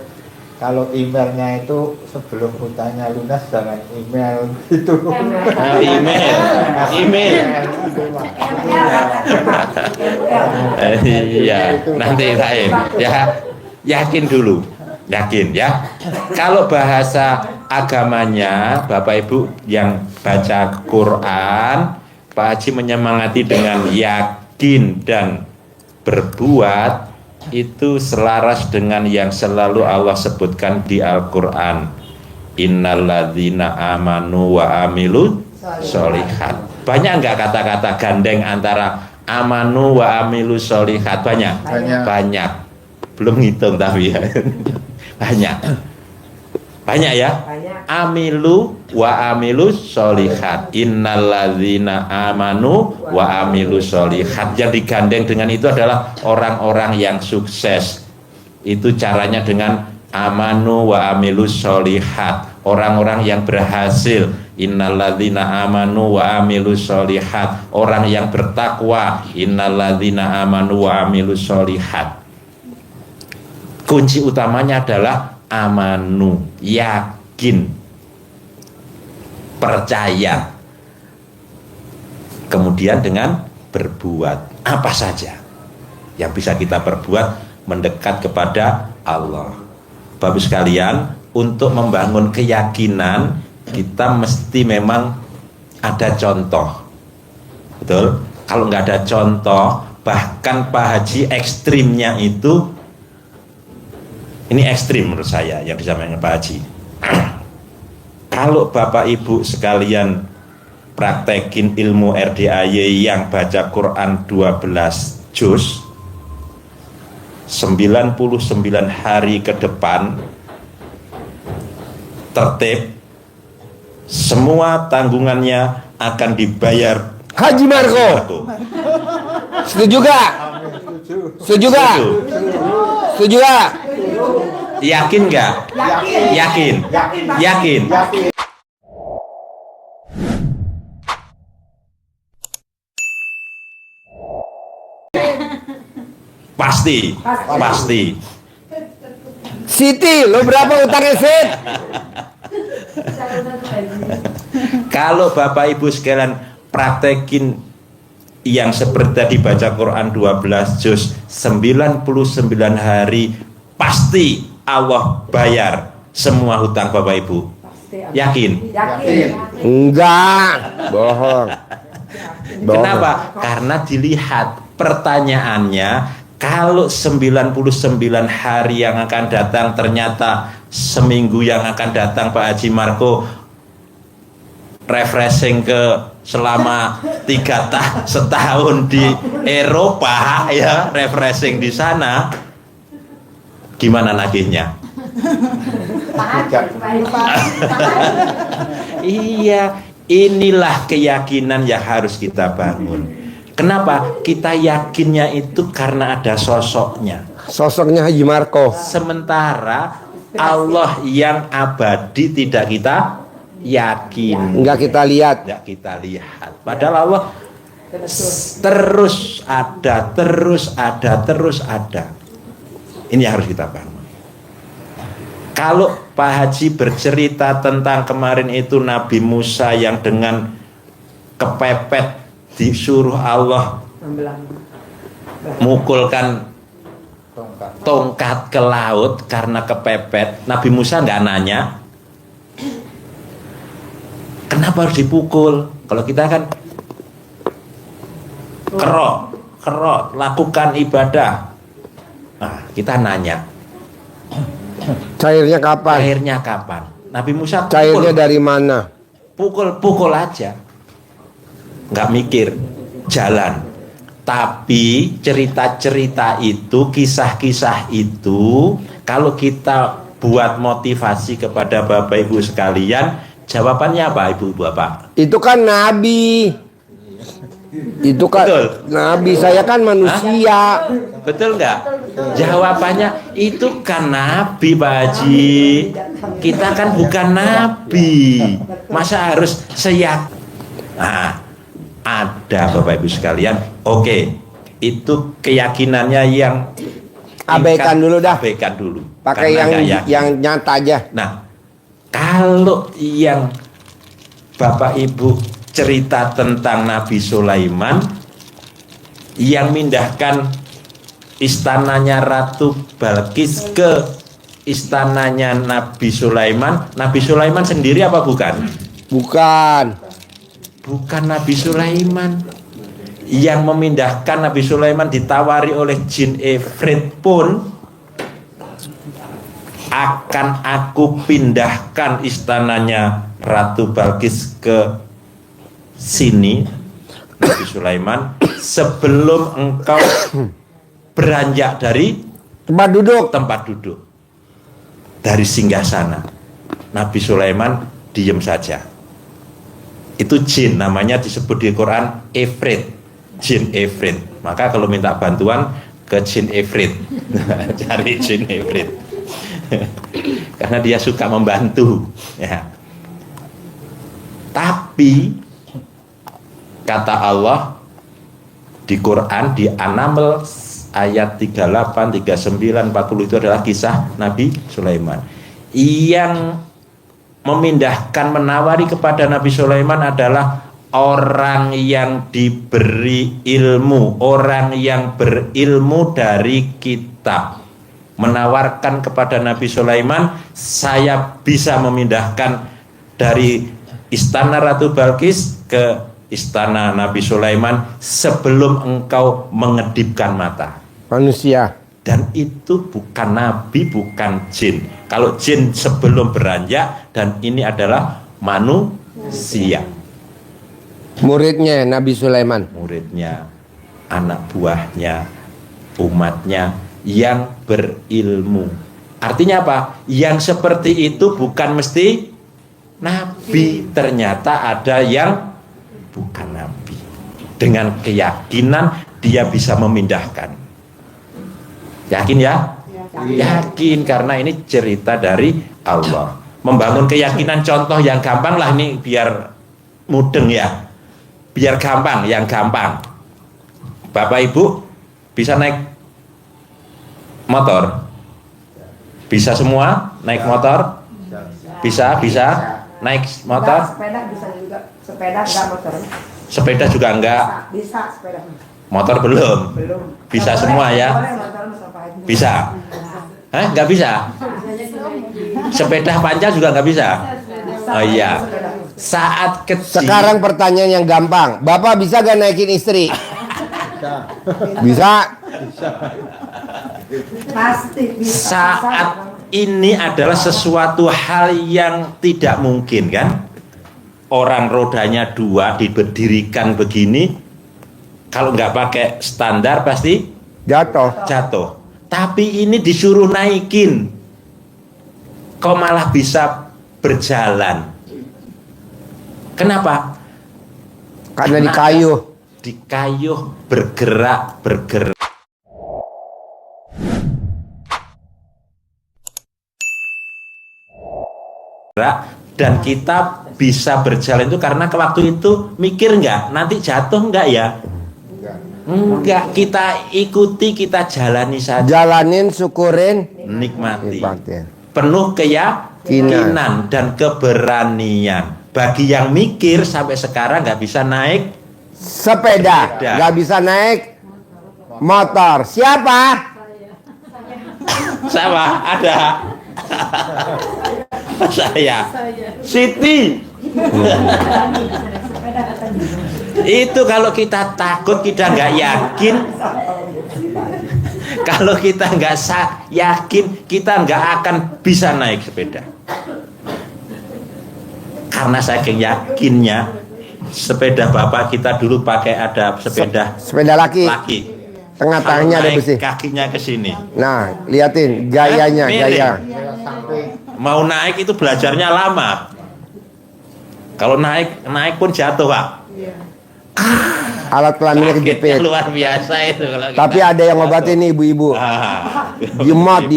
Kalau emailnya itu sebelum hutangnya lunas jangan email itu. Email. Iya, nanti lain ya. Yakin dulu, yakin ya. Kalau bahasa agamanya, Bapak Ibu yang baca Quran, Pak Haji menyemangati dengan yakin dan berbuat itu selaras dengan yang selalu Allah sebutkan di Al-Quran. Innalladzina amanu wa amilu sholihat. Banyak nggak kata-kata gandeng antara amanu wa amilu sholihat? Banyak. Belum ngitung tapi ya. Banyak ya. Amilu wa amilu sholihat. Innalladzina amanu wa amilu sholihat. Yang digandeng dengan itu adalah orang-orang yang sukses. Itu caranya dengan amanu wa amilu sholihat. Orang-orang yang berhasil. Innalladzina amanu wa amilu sholihat. Orang yang bertakwa. Innalladzina amanu wa amilu sholihat. Kunci utamanya adalah amanu, yakin, percaya, kemudian dengan berbuat apa saja yang bisa kita perbuat mendekat kepada Allah. Bapak sekalian, untuk membangun keyakinan kita mesti memang ada contoh, betul? Kalau nggak ada contoh, bahkan Pak Haji ekstrimnya itu, ini ekstrim menurut saya yang disampaikan Pak Haji. Kalau Bapak Ibu sekalian praktekin ilmu RDAY yang baca Quran 12 juz 99 hari ke depan tertib, semua tanggungannya akan dibayar Haji Marco. Setuju gak? Setuju gak? Setuju gak? Yakin nggak? Yakin. Pasti. Siti, lo berapa utangnya Sit? Kalau Bapak Ibu sekalian praktekin yang seperti tadi baca Quran 12 juz 99 hari, pasti Allah bayar semua hutang Bapak Ibu. Yakin? Enggak, bohong. Kenapa? Karena dilihat pertanyaannya, kalau 99 hari yang akan datang ternyata seminggu yang akan datang Pak Haji Marco refreshing ke selama 3 setahun di Eropa ya, refreshing di sana, gimana nagihnya? Iya, inilah keyakinan yang harus kita bangun. Kenapa? Kita yakinnya itu karena ada sosoknya. Sosoknya Haji Marco. Sementara Allah yang abadi tidak kita yakin. Enggak kita lihat. Tidak kita lihat. Padahal Allah terus ada. Ini yang harus kita bangun. Kalau Pak Haji bercerita tentang kemarin itu Nabi Musa yang dengan kepepet disuruh Allah mukulkan tongkat ke laut karena kepepet, Nabi Musa nggak nanya kenapa harus dipukul. Kalau kita kan kerok lakukan ibadah, nah kita nanya cairnya kapan? Nabi Musa pukul. Cairnya dari mana? Pukul aja, nggak mikir, jalan. Tapi cerita-cerita itu, kisah-kisah itu, kalau kita buat motivasi kepada Bapak Ibu sekalian, jawabannya apa Ibu Bapak? Itu kan Nabi. Itu kan Betul. Nabi, saya kan manusia. Betul nggak? Jawabannya itu kan Nabi Pak Haji. Kita kan bukan Nabi. Masa harus Nah, ada Bapak Ibu sekalian. Oke, itu keyakinannya yang Abaikan dulu dah. Abaikan dulu. Pakai Karena nggak yakin. yang nyata aja. Nah, kalau yang Bapak Ibu cerita tentang Nabi Sulaiman yang mindahkan istananya Ratu Balkis ke istananya Nabi Sulaiman sendiri apa bukan? Bukan. Bukan Nabi Sulaiman. Yang memindahkan Nabi Sulaiman ditawari oleh jin Ifrit pun, akan aku pindahkan istananya Ratu Balkis ke sini, Nabi Sulaiman, sebelum engkau beranjak dari tempat duduk dari singgasana. Nabi Sulaiman diem saja. Itu jin, namanya disebut di Quran Ifrit, jin Ifrit. Maka kalau minta bantuan ke jin Ifrit, cari jin Ifrit. Karena dia suka membantu ya. Tapi kata Allah di Quran di An-Naml ayat 38, 39, 40 itu adalah kisah Nabi Sulaiman. Yang memindahkan, menawari kepada Nabi Sulaiman adalah orang yang diberi ilmu, orang yang berilmu dari kitab. Menawarkan kepada Nabi Sulaiman, saya bisa memindahkan dari istana Ratu Balkis ke istana Nabi Sulaiman sebelum engkau mengedipkan mata. Manusia. Dan itu bukan nabi, bukan jin. Kalau jin sebelum beranjak, dan ini adalah manusia. Muridnya Nabi Sulaiman. Muridnya, anak buahnya, umatnya yang berilmu. Artinya apa? Yang seperti itu bukan mesti nabi. Ternyata ada yang bukan nabi. Dengan keyakinan dia bisa memindahkan. Yakin ya? Yakin, karena ini cerita dari Allah. Membangun keyakinan, contoh yang gampang lah ini biar mudeng ya. Biar gampang, yang gampang. Bapak Ibu bisa naik motor? Bisa semua naik motor? Bisa naik motor? Sepeda bisa juga, sepeda enggak motor. Sepeda juga enggak? Bisa sepeda. Motor belum? Bisa semua ya? Bisa? Nggak bisa? Sepeda panjang juga nggak bisa? Oh iya. Saat kecil. Sekarang pertanyaan yang gampang. Bapak bisa gak naikin istri? Bisa. Pasti bisa. Saat ini adalah sesuatu hal yang tidak mungkin kan? Orang rodanya 2 diberdirikan begini, kalau nggak pakai standar pasti jatuh. Tapi ini disuruh naikin, kok malah bisa berjalan. Kenapa? Karena dikayuh. Dikayuh, bergerak. Dan kita bisa berjalan itu karena waktu itu mikir nggak, nanti jatuh nggak ya? Enggak, kita ikuti, kita jalani saja. Jalanin, syukurin, nikmati. Penuh keyakinan dan keberanian. Bagi yang mikir sampai sekarang nggak bisa naik sepeda, nggak bisa naik motor. Siapa? Siapa? Ada. Saya. Siti. Itu kalau kita takut, kita nggak yakin. Kalau kita nggak yakin, kita nggak akan bisa naik sepeda. Karena saking yakinnya, sepeda bapak kita dulu pakai ada sepeda laki. Tengah-tengahnya ada besi. Kakinya ke sini. Nah, liatin gayanya, gaya. Mau naik itu belajarnya lama. Kalau naik pun jatuh, Pak. Alat kelaminnya kejepit. Luar biasa itu kalau kita. Tapi ada yang ngobatin nih ibu-ibu. Dimot.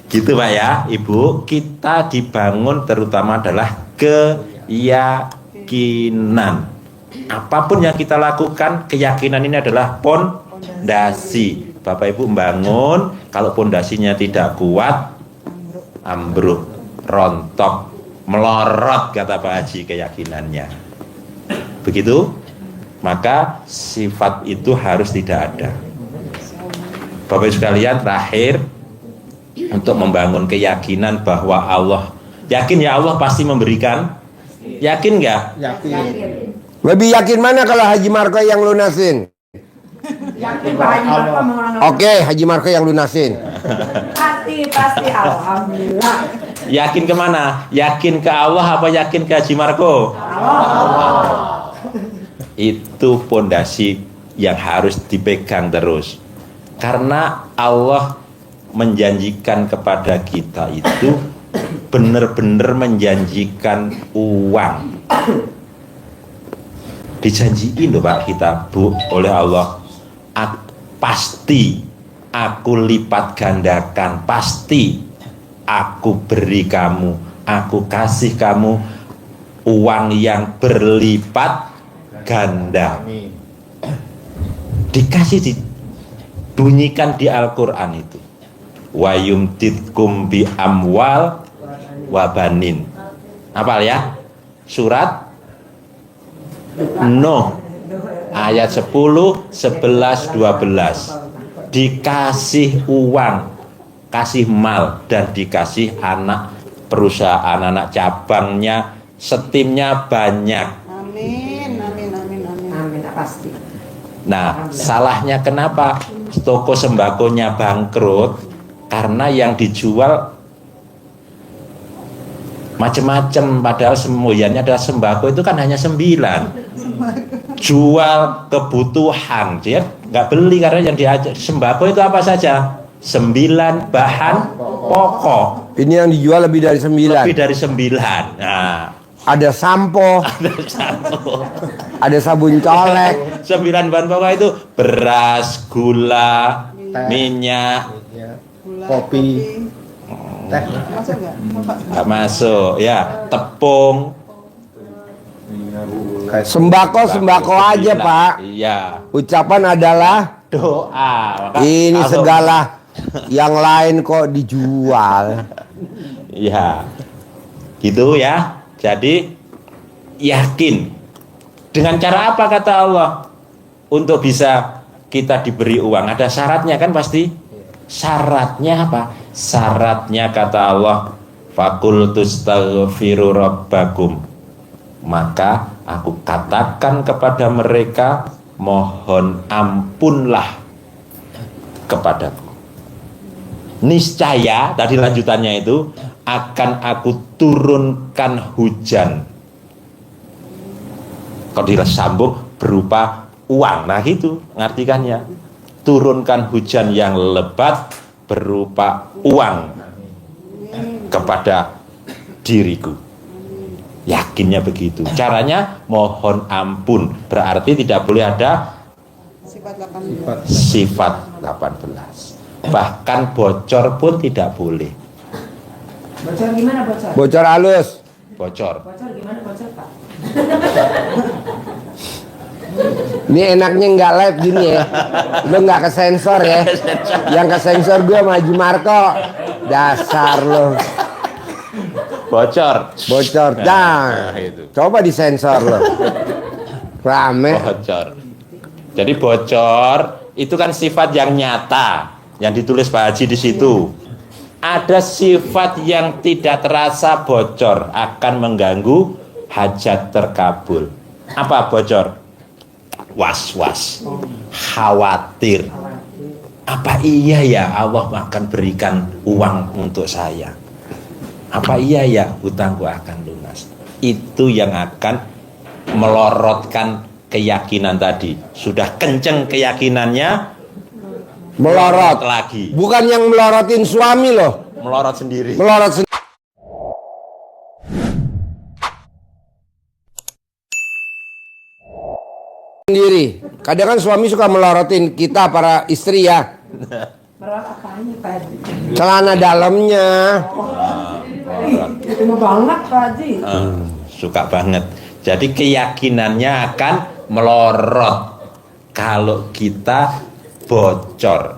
Gitu Pak ya, Ibu. Kita dibangun terutama adalah keyakinan. Apapun yang kita lakukan, keyakinan ini adalah pondasi. Bapak Ibu membangun, kalau pondasinya tidak kuat, ambruk, rontok, melorot kata Pak Haji keyakinannya. Begitu, maka sifat itu harus tidak ada. Bapak Ibu sekalian, terakhir untuk membangun keyakinan bahwa Allah, yakin ya Allah pasti memberikan? Yakin nggak? Yakin. Lebih yakin mana kalau Haji Marco yang lunasin? Yakin Pak Haji Marco mau Oke, Haji Marco yang lunasin. pasti alhamdulillah. Yakin kemana? Yakin ke Allah apa yakin ke Haji Marco? Allah. Itu pondasi yang harus dipegang terus. Karena Allah menjanjikan kepada kita itu benar-benar menjanjikan uang. Dijanjiin loh Pak kita, Bu, oleh Allah. Pasti aku lipat gandakan, pasti aku beri kamu, aku kasih kamu uang yang berlipat ganda. Dikasih, dibunyikan di Al-Quran itu, wa yumtitkum bi amwal wa banin. Hafal ya? Surat Nuh ayat 10, 11, 12. Dikasih uang, kasih mal, dan dikasih anak perusahaan, anak cabangnya, setimnya banyak. Amin, amin, amin, amin. Amin, pasti. Nah, salahnya kenapa toko sembakonya bangkrut? Karena yang dijual macam-macam, padahal semuanya adalah sembako itu kan hanya 9. Jual kebutuhan, dia nggak beli karena yang diajak sembako itu apa saja? 9 bahan pokok. Ini yang dijual lebih dari 9. Lebih dari 9. Nah, Ada sampo, ada satu. ada sabun colek. 9 bahan pokok itu beras, gula, minyak, Kopi. Teh. Masuk nggak? Bapak? nggak masuk ya, tepung, Sembako aja Pak. iya, Ucapan adalah doa. Maka ini kalau- segala yang lain kok dijual. ya, gitu ya. Jadi yakin. Dengan cara apa kata Allah? Untuk bisa kita diberi uang, ada syaratnya kan pasti. Syaratnya apa? Syaratnya kata Allah, fakultus taghfiru rabbakum. Maka aku katakan kepada mereka, mohon ampunlah kepadaku. Niscaya, tadi lanjutannya itu, akan aku turunkan hujan. Kalau disambung berupa uang. Nah gitu ngartikannya. Turunkan hujan yang lebat berupa uang kepada diriku. Yakinnya begitu. Caranya mohon ampun. Berarti tidak boleh ada Sifat 18. sifat 18. Bahkan bocor pun tidak boleh. Bocor gimana bocor? Bocor halus. Bocor. Bocor gimana bocor Pak? Ini enaknya nggak live gini ya. Lo nggak kesensor ya. Yang kesensor gue sama Haji Marco. Dasar lo. Bocor. Bocor. Nah, Dah. itu. Coba disensor lo. Rame. Bocor. Jadi bocor itu kan sifat yang nyata yang ditulis Pak Haji di situ. Ada sifat yang tidak terasa bocor akan mengganggu hajat terkabul. Apa bocor? Was-was, khawatir. Apa iya ya Allah akan berikan uang untuk saya? Apa iya ya hutangku akan lunas? Itu yang akan melorotkan keyakinan tadi. Sudah kenceng keyakinannya, Melorot. lagi, Bukan yang melorotin suami loh. melorot sendiri. Melorot sendiri. Kadang kan suami suka melorotin kita para istri ya. Merawat apanya Pak Haji? Celana dalamnya. Itu mau banget Pak Haji. Suka banget. Jadi keyakinannya akan melorot kalau kita bocor.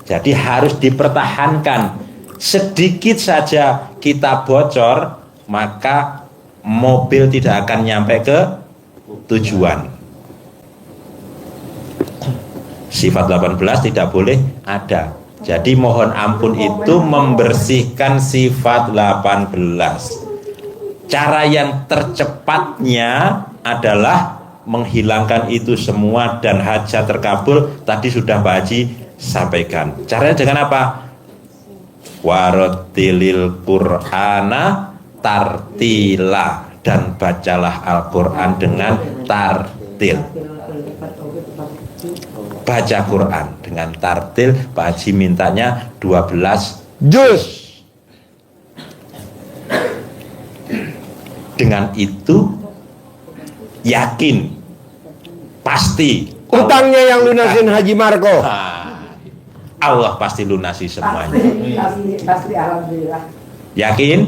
Jadi harus dipertahankan. Sedikit saja kita bocor, maka mobil tidak akan nyampe ke tujuan. Sifat 18 tidak boleh ada. Jadi mohon ampun itu membersihkan sifat 18. Cara yang tercepatnya adalah menghilangkan itu semua dan hajat terkabul. Tadi sudah Pak Haji sampaikan. Caranya dengan apa? Warotilil Qur'ana tartila, dan bacalah Al-Quran dengan tartil. Baca Quran dengan tartil. Pak Haji mintanya 12 Juz. Dengan itu yakin pasti Utangnya yang lunasin Haji Marco. Allah pasti lunasi semuanya. Pasti alhamdulillah. Yakin?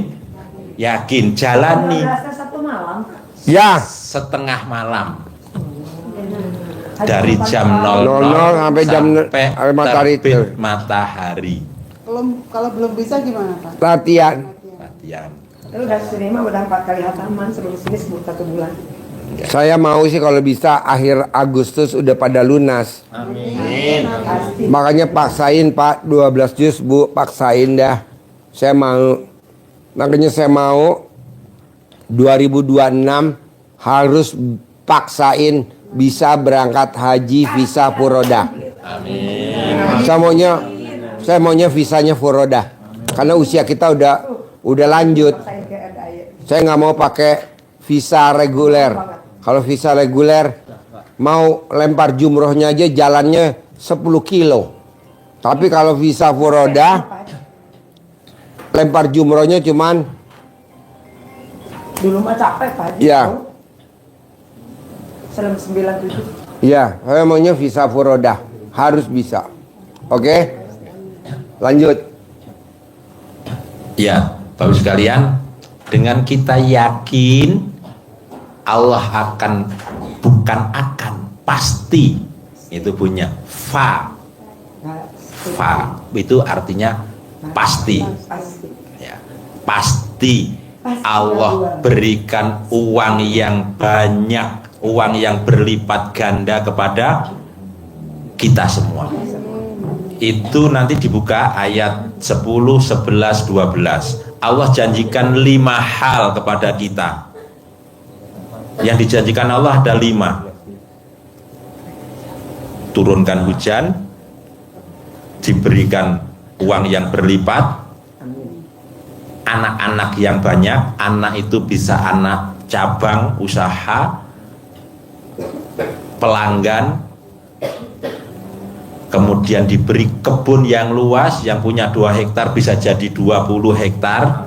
Yakin. Jalani Satu malam. Ya. setengah malam dari jam 00 sampai jam matahari terbit matahari. Kalau belum bisa gimana Pak? Latihan. Lu udah sini mah udah 4 kali hataman, sebelum sini 1 bulan. Saya mau sih kalau bisa akhir Agustus udah pada lunas. Amin. Makanya paksain Pak 12 juz Bu, paksain dah. Saya mau. Makanya saya mau 2026 harus paksain bisa berangkat haji visa furodah. Amin. Saya maunya visanya furodah. Karena usia kita udah lanjut. Saya nggak mau pakai visa reguler. Kalau visa reguler mau lempar jumrohnya aja jalannya 10 kilo. Tapi kalau visa furodah lempar jumrohnya cuman dulu mah capek Pak. Ya. Selama 97. Ya, saya maunya visa furodah. Harus bisa. Oke? Lanjut. Ya, Bapak sekalian, dengan kita yakin Allah akan, bukan akan, pasti itu punya fa itu artinya pasti ya, pasti Allah berikan uang yang banyak, uang yang berlipat ganda kepada kita semua. Itu nanti dibuka ayat 10, 11, 12. Allah janjikan 5 hal kepada kita. Yang dijanjikan Allah ada 5. Turunkan hujan, diberikan uang yang berlipat, anak-anak yang banyak. Anak itu bisa anak cabang usaha, pelanggan, kemudian diberi kebun yang luas, yang punya 2 hektar bisa jadi 20 hektar,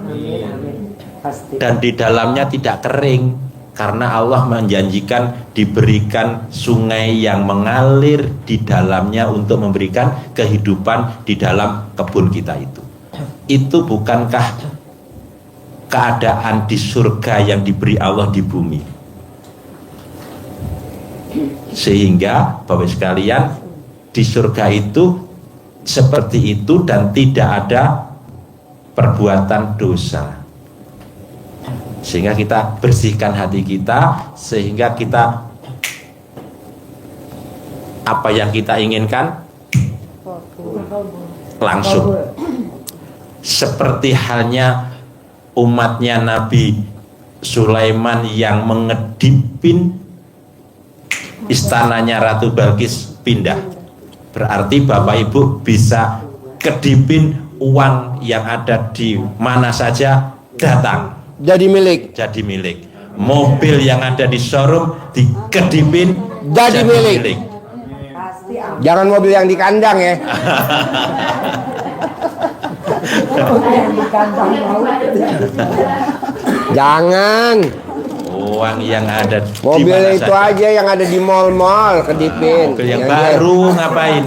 dan di dalamnya tidak kering karena Allah menjanjikan diberikan sungai yang mengalir di dalamnya untuk memberikan kehidupan di dalam kebun kita itu. Itu bukankah keadaan di surga yang diberi Allah di bumi? Sehingga Bapak sekalian, di surga itu seperti itu dan tidak ada perbuatan dosa. Sehingga kita bersihkan hati kita, sehingga kita apa yang kita inginkan langsung. Seperti halnya umatnya Nabi Sulaiman yang mengedipin istananya Ratu Balkis pindah. Berarti Bapak Ibu bisa kedipin uang yang ada di mana saja datang. Jadi milik. Jadi milik. Mobil yang ada di showroom dikedipin jadi milik. Jangan mobil yang di kandang ya. Jangan. Uang yang ada mobil di itu saja. aja yang ada di mall-mall kedipin. Mobil yang baru ngapain?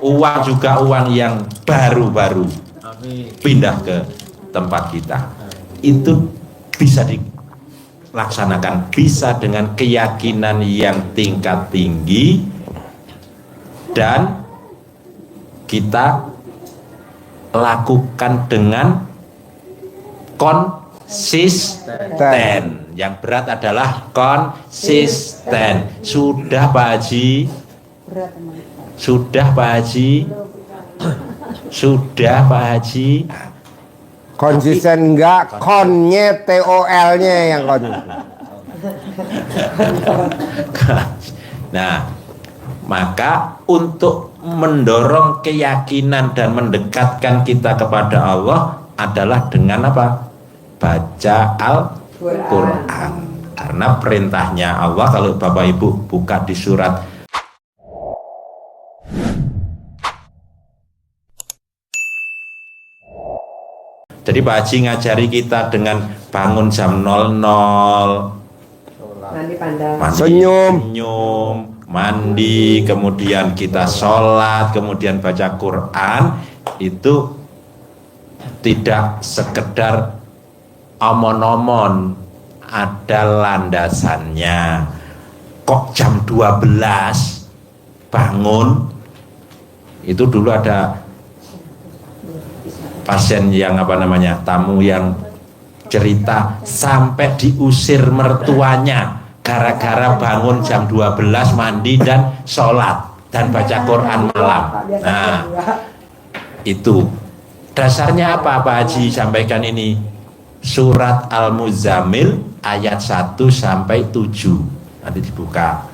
Uang juga uang yang baru-baru. Pindah ke tempat kita. Itu bisa dilaksanakan, bisa dengan keyakinan yang tingkat tinggi dan kita lakukan dengan konsisten. Yang berat adalah konsisten. Sudah Pak Haji? Sudah Pak Haji? Sudah Pak Haji? Konsisten enggak, konnya TOL-nya yang kon. Nah, maka untuk mendorong keyakinan dan mendekatkan kita kepada Allah adalah dengan apa? Baca Al-Quran. Karena perintahnya Allah, kalau Bapak Ibu buka di surat jadi Pak Haji ngajari kita dengan bangun jam 00, Mandi pandang. senyum, mandi, kemudian kita sholat, kemudian baca Quran, itu tidak sekedar omon-omon, ada landasannya. Kok jam 12 bangun? Itu dulu ada pasien yang tamu yang cerita sampai diusir mertuanya gara-gara bangun jam 12 mandi dan sholat dan baca Quran malam. Nah, itu dasarnya apa Pak Haji sampaikan ini? Surat Al-Muzammil ayat 1 sampai 7. Nanti dibuka.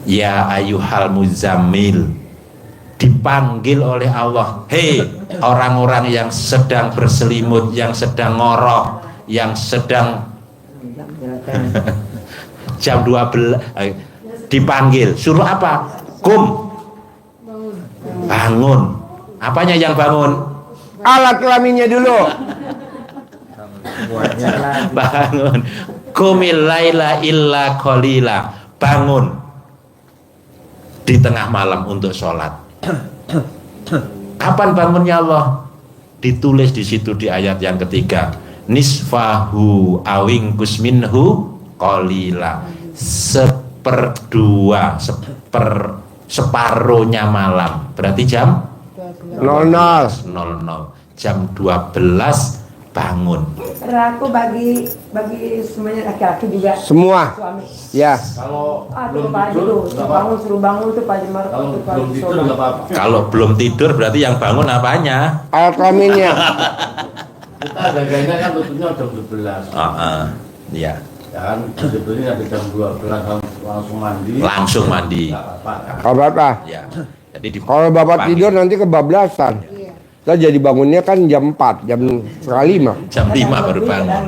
Ya ayyuhal muzammil, dipanggil oleh Allah, hei orang-orang yang sedang berselimut, yang sedang ngorok, yang sedang jam 12 dipanggil, suruh apa? Bangun. Apanya yang bangun? Alat kelaminnya dulu. Bangun. Qumil laila illa qalila. Bangun di tengah malam untuk sholat. Kapan bangunnya Allah? Ditulis di situ di ayat yang ketiga. Nisfahu awingkus minhu qalila. Separuhnya malam. Berarti jam 00. Jam 12 bangun. Aku bagi semuanya laki-laki juga. Semua. Suami. Ya. Kalau Belum tidur, suruh bangun tuh Pak Jemar. belum tidur nggak apa-apa. Kalau belum tidur berarti yang bangun apanya? Alat kelaminnya. Kita jaganya kan tutupnya jam 12. Iya. Ya kan, sebetulnya dari jam 12 langsung mandi. Langsung mandi. Nggak apa-apa. Kalau bapak, Ya. Jadi kalau bapak tidur nanti kebablasan. Kita jadi bangunnya kan jam 4, jam setengah 5. jam 5 baru bangun.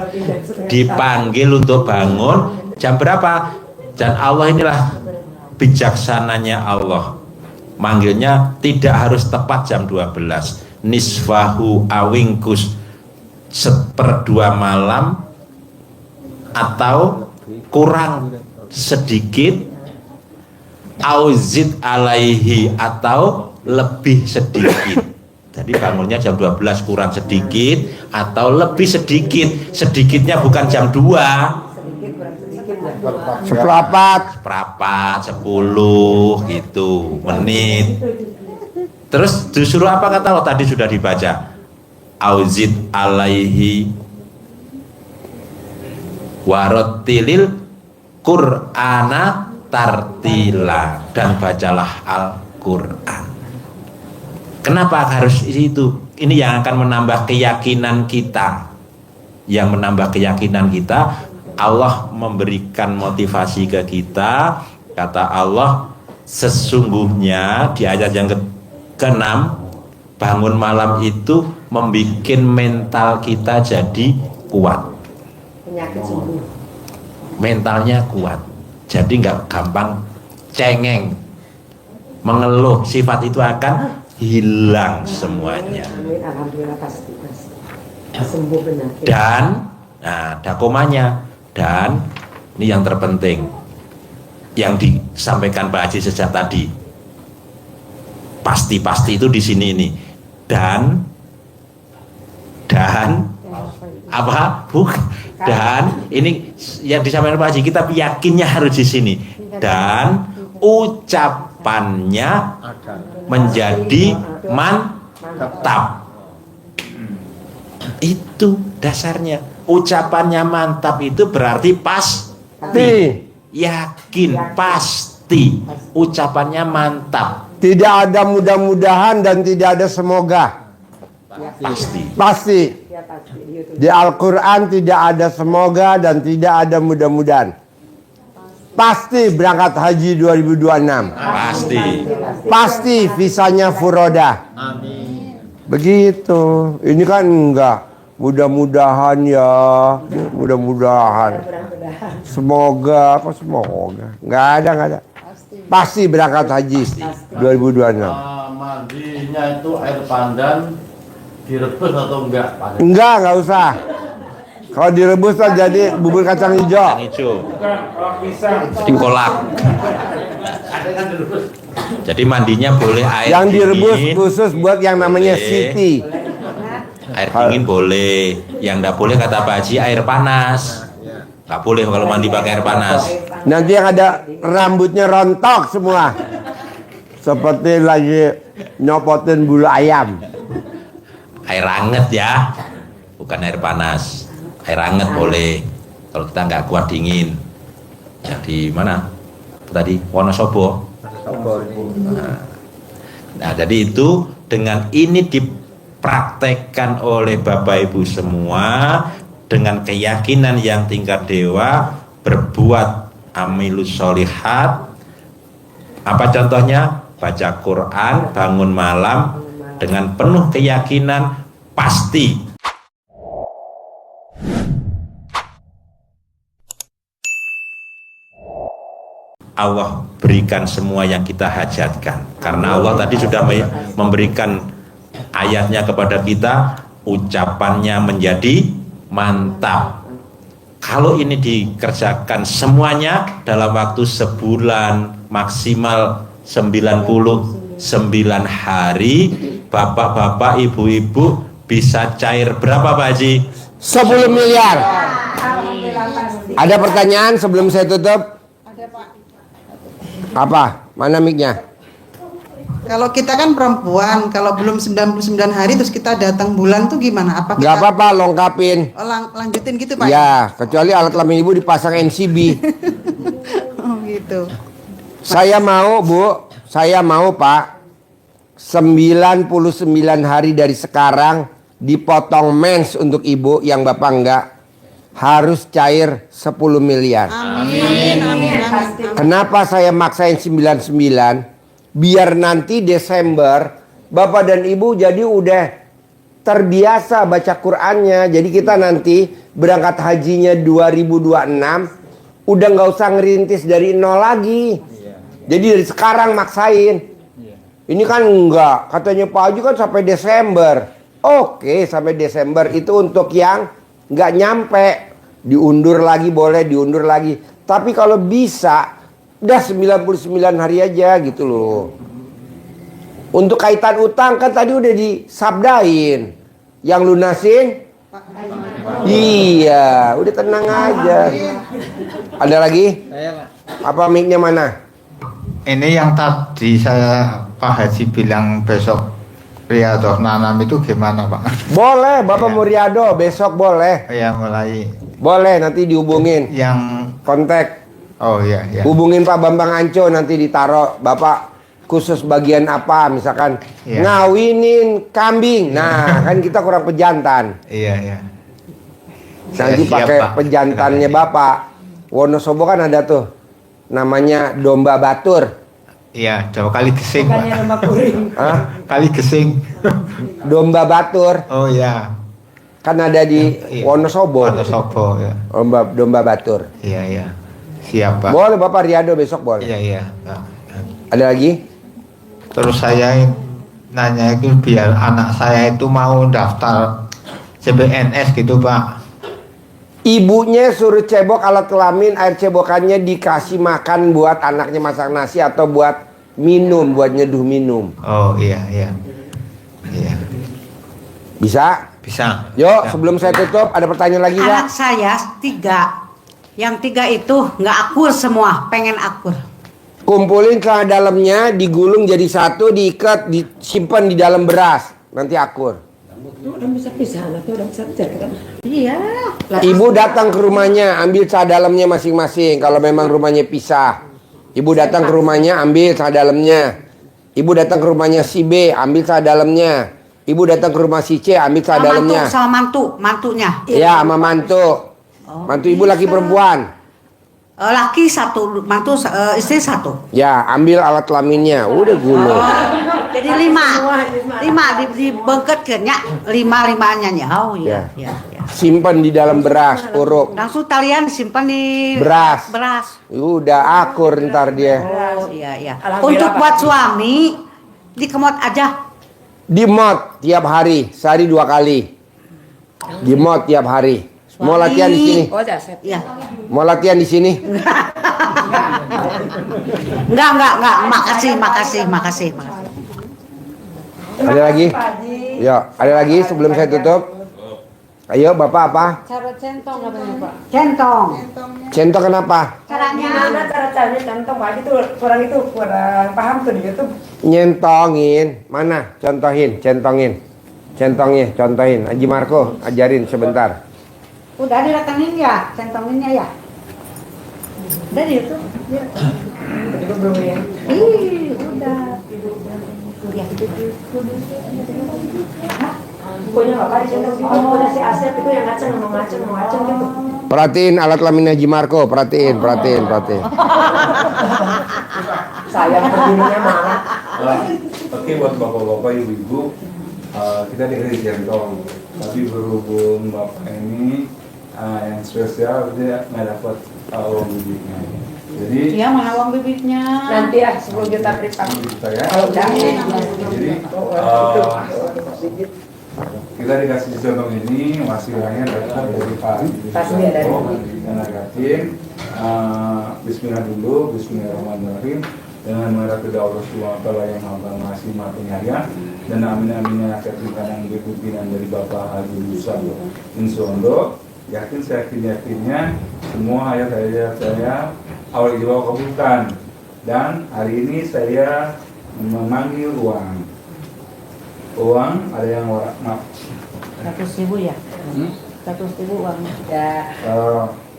Dipanggil untuk bangun jam berapa? Dan Allah inilah bijaksananya Allah. Manggilnya tidak harus tepat jam 12. Nisfahu awingkus 1/2 malam atau kurang sedikit, auzid alaihi atau lebih sedikit. Jadi bangunnya jam 12 kurang sedikit atau lebih sedikit. Sedikitnya bukan jam 2, Seperempat. 10 gitu menit. Terus disuruh apa kata Allah? Tadi sudah dibaca. Auzid alaihi warattilil Qur'ana tartila, dan bacalah Al-Qur'an. Kenapa harus itu? Ini yang akan menambah keyakinan kita. Yang menambah keyakinan kita, Allah memberikan motivasi ke kita. Kata Allah, sesungguhnya di ayat yang ke-6, bangun malam itu membuat mental kita jadi kuat. Penyakit sembuh. Mentalnya kuat. Jadi nggak gampang cengeng, mengeluh. Sifat itu akan hilang semuanya. Amin, alhamdulillah pasti sembuh penyakit. Dan dakomanya, dan ini yang terpenting yang disampaikan Pak Haji sejak tadi. Pasti itu di sini ini. Dan apa? Dan ini yang disampaikan Pak Haji, kita yakinnya harus di sini. Dan ucapannya menjadi mantap. Itu dasarnya. Ucapannya mantap itu berarti pasti, yakin, pasti. Ucapannya mantap. Tidak ada mudah-mudahan dan tidak ada semoga. Pasti. Di Al-Quran tidak ada semoga dan tidak ada mudah-mudahan. Pasti berangkat haji 2026. Pasti visanya furoda. Begitu. Ini kan enggak. Mudah-mudahan ya. Mudah-mudahan. Semoga. Apa semoga? Enggak ada. Pasti berangkat haji 2026. Mandinya itu air pandan direbus atau enggak? Enggak usah. Kalau direbus kan jadi bubur kacang hijau. Jadi kolak. Jadi mandinya boleh air Yang direbus dingin, khusus buat yang namanya boleh. siti. Air dingin boleh. Yang enggak boleh kata Pak Haji air panas. Enggak boleh kalau mandi pakai air panas. Nanti yang ada rambutnya rontok semua. Seperti lagi nyopotin bulu ayam. Air hangat ya, bukan air panas. Air hangat boleh kalau kita nggak kuat dingin. Jadi mana tadi Wonosobo. Nah, jadi itu dengan ini dipraktekkan oleh Bapak Ibu semua dengan keyakinan yang tingkat dewa, berbuat amilus solihat. Apa contohnya? Baca Quran, bangun malam dengan penuh keyakinan pasti Allah berikan semua yang kita hajatkan. Karena Allah tadi sudah memberikan ayatnya kepada kita, ucapannya menjadi mantap. Kalau ini dikerjakan semuanya dalam waktu sebulan, maksimal 99 hari, bapak-bapak, ibu-ibu bisa cair berapa Pak Haji? 10 miliar. Ada pertanyaan sebelum saya tutup? Ada Pak. Apa? Mana mic-nya? Kalau kita kan perempuan, kalau belum 99 hari terus kita datang bulan tuh gimana? Apa Gak kita apa-apa, lengkapin. lanjutin gitu Pak? Ya, kecuali alat kelamin ibu dipasang NCB. Oh gitu. Saya mau Bu, saya mau Pak, 99 hari dari sekarang dipotong mens untuk ibu, yang bapak enggak. Harus cair 10 miliar. Amin. Kenapa saya maksain 99? Biar nanti Desember bapak dan ibu jadi udah terbiasa baca Qur'annya. Jadi kita nanti berangkat hajinya 2026 udah nggak usah ngerintis dari nol lagi. Jadi dari sekarang maksain. Ini kan enggak, katanya Pak Haji kan sampai Desember. Oke, sampai Desember itu untuk yang nggak nyampe. Diundur lagi boleh, diundur lagi. Tapi kalau bisa, udah 99 hari aja gitu loh. Untuk kaitan utang kan tadi udah disabdain. Yang lunasin? Iya, udah tenang aja. Ada lagi? Apa mic-nya mana? Ini yang tadi saya Pak Haji bilang besok Riyadhah nanam itu gimana Pak? Boleh, Bapak Muriado besok boleh. Ya mulai. Boleh, nanti dihubungin. Yang kontak. Oh iya. Hubungin Pak Bambang Anco, nanti ditaruh Bapak khusus bagian apa, misalkan ngawinin kambing. Nah, kan kita kurang pejantan. Iya. Nanti pakai pejantannya Bapak. Wonosobo kan ada tuh, namanya domba batur. Iya, coba kali gesing. Bukannya domba kuring. Hah? Kali gesing. Domba batur. Oh iya. Kan ada di Wonosobo. Wonosobo ya. Domba batur. Iya. Siap Pak. Boleh Bapak Riado besok boleh. Iya. Ada lagi? Terus saya nanya itu biar anak saya itu mau daftar CPNS gitu Pak. Ibunya suruh cebok alat kelamin, air cebokannya dikasih makan buat anaknya masak nasi atau buat minum, buat nyeduh minum. Oh iya. Bisa? Bisa. Yuk, sebelum saya tutup, ada pertanyaan lagi nggak? Anak saya 3. Yang 3 itu nggak akur semua, pengen akur. Kumpulin celana dalamnya, digulung jadi satu, diikat, disimpan di dalam beras. Nanti akur. Udah bisa pisah, anaknya udah bisa kerja kan? Iya. Ibu datang ke rumahnya, ambil celana dalamnya masing-masing. Kalau memang rumahnya pisah. Ibu datang ke rumahnya, ambil celana dalamnya. Ibu datang ke rumahnya si B, ambil celana dalamnya. Ibu datang ke rumah si C, ambil celana dalamnya. Sama mantunya. Ya, sama mantu. Mantu ibu laki perempuan. Laki satu, mantu istri satu. Ya, ambil alat kelaminnya. Udah gulung. Jadi lima dibengketkannya limanya nya. Oh iya, Ya. Simpan di dalam beras, uruk. Langsung talian simpan di Beras. Udah akur ntar dia. Oh iya. Untuk buat suami dikemot aja. Dimot tiap hari, sehari 2 kali. Dimot tiap hari. Mau latihan di sini? Oh, jasad. Iya. Mau latihan di sini? Enggak. Makasih. Ada lagi? Ya, ada lagi sebelum saya tutup? Ayo, Bapak apa? Cara centong katanya Pak. Centong kenapa? Gimana caranya centong Pak? Itu kurang paham tuh di YouTube. Nyentongin. Mana? Centongnya. Contohin. Haji Marco, ajarin sebentar. Udah direkanin ya, centonginnya ya. Dari itu. Udah. Punya bapak di centong itu, punya si Asep itu yang ngaceng gitu. Perhatiin alat kelamin Haji Marco, perhatiin. Sayang berdirinya malah. Oke, buat bapak-bapak, ibu-ibu, kita dikasih centong. Tapi berhubung bapak ini yang spesial, dia nggak dapat uang bibitnya. Jadi Iya, mana uang bibitnya? Nanti ya 10 juta pripad. saya Kalau udah. jadi kita dikasih centong ini wasilahnya datang dari Pak Pasti ada. dan agatin. Bismillah dulu, Bismillahirrahmanirrahim. Dengan merah kepada Allah SWT yang Maha Ngasih Maha Penyayang, dan amin akhir kadang pimpinan dari Bapak Haji Musa Insondo. Yakinnya semua ayat-ayat saya awal juga kabulkan, dan hari ini saya memanggil uang ada yang maaf 100.000 ya? 100.000 uangnya. Ya.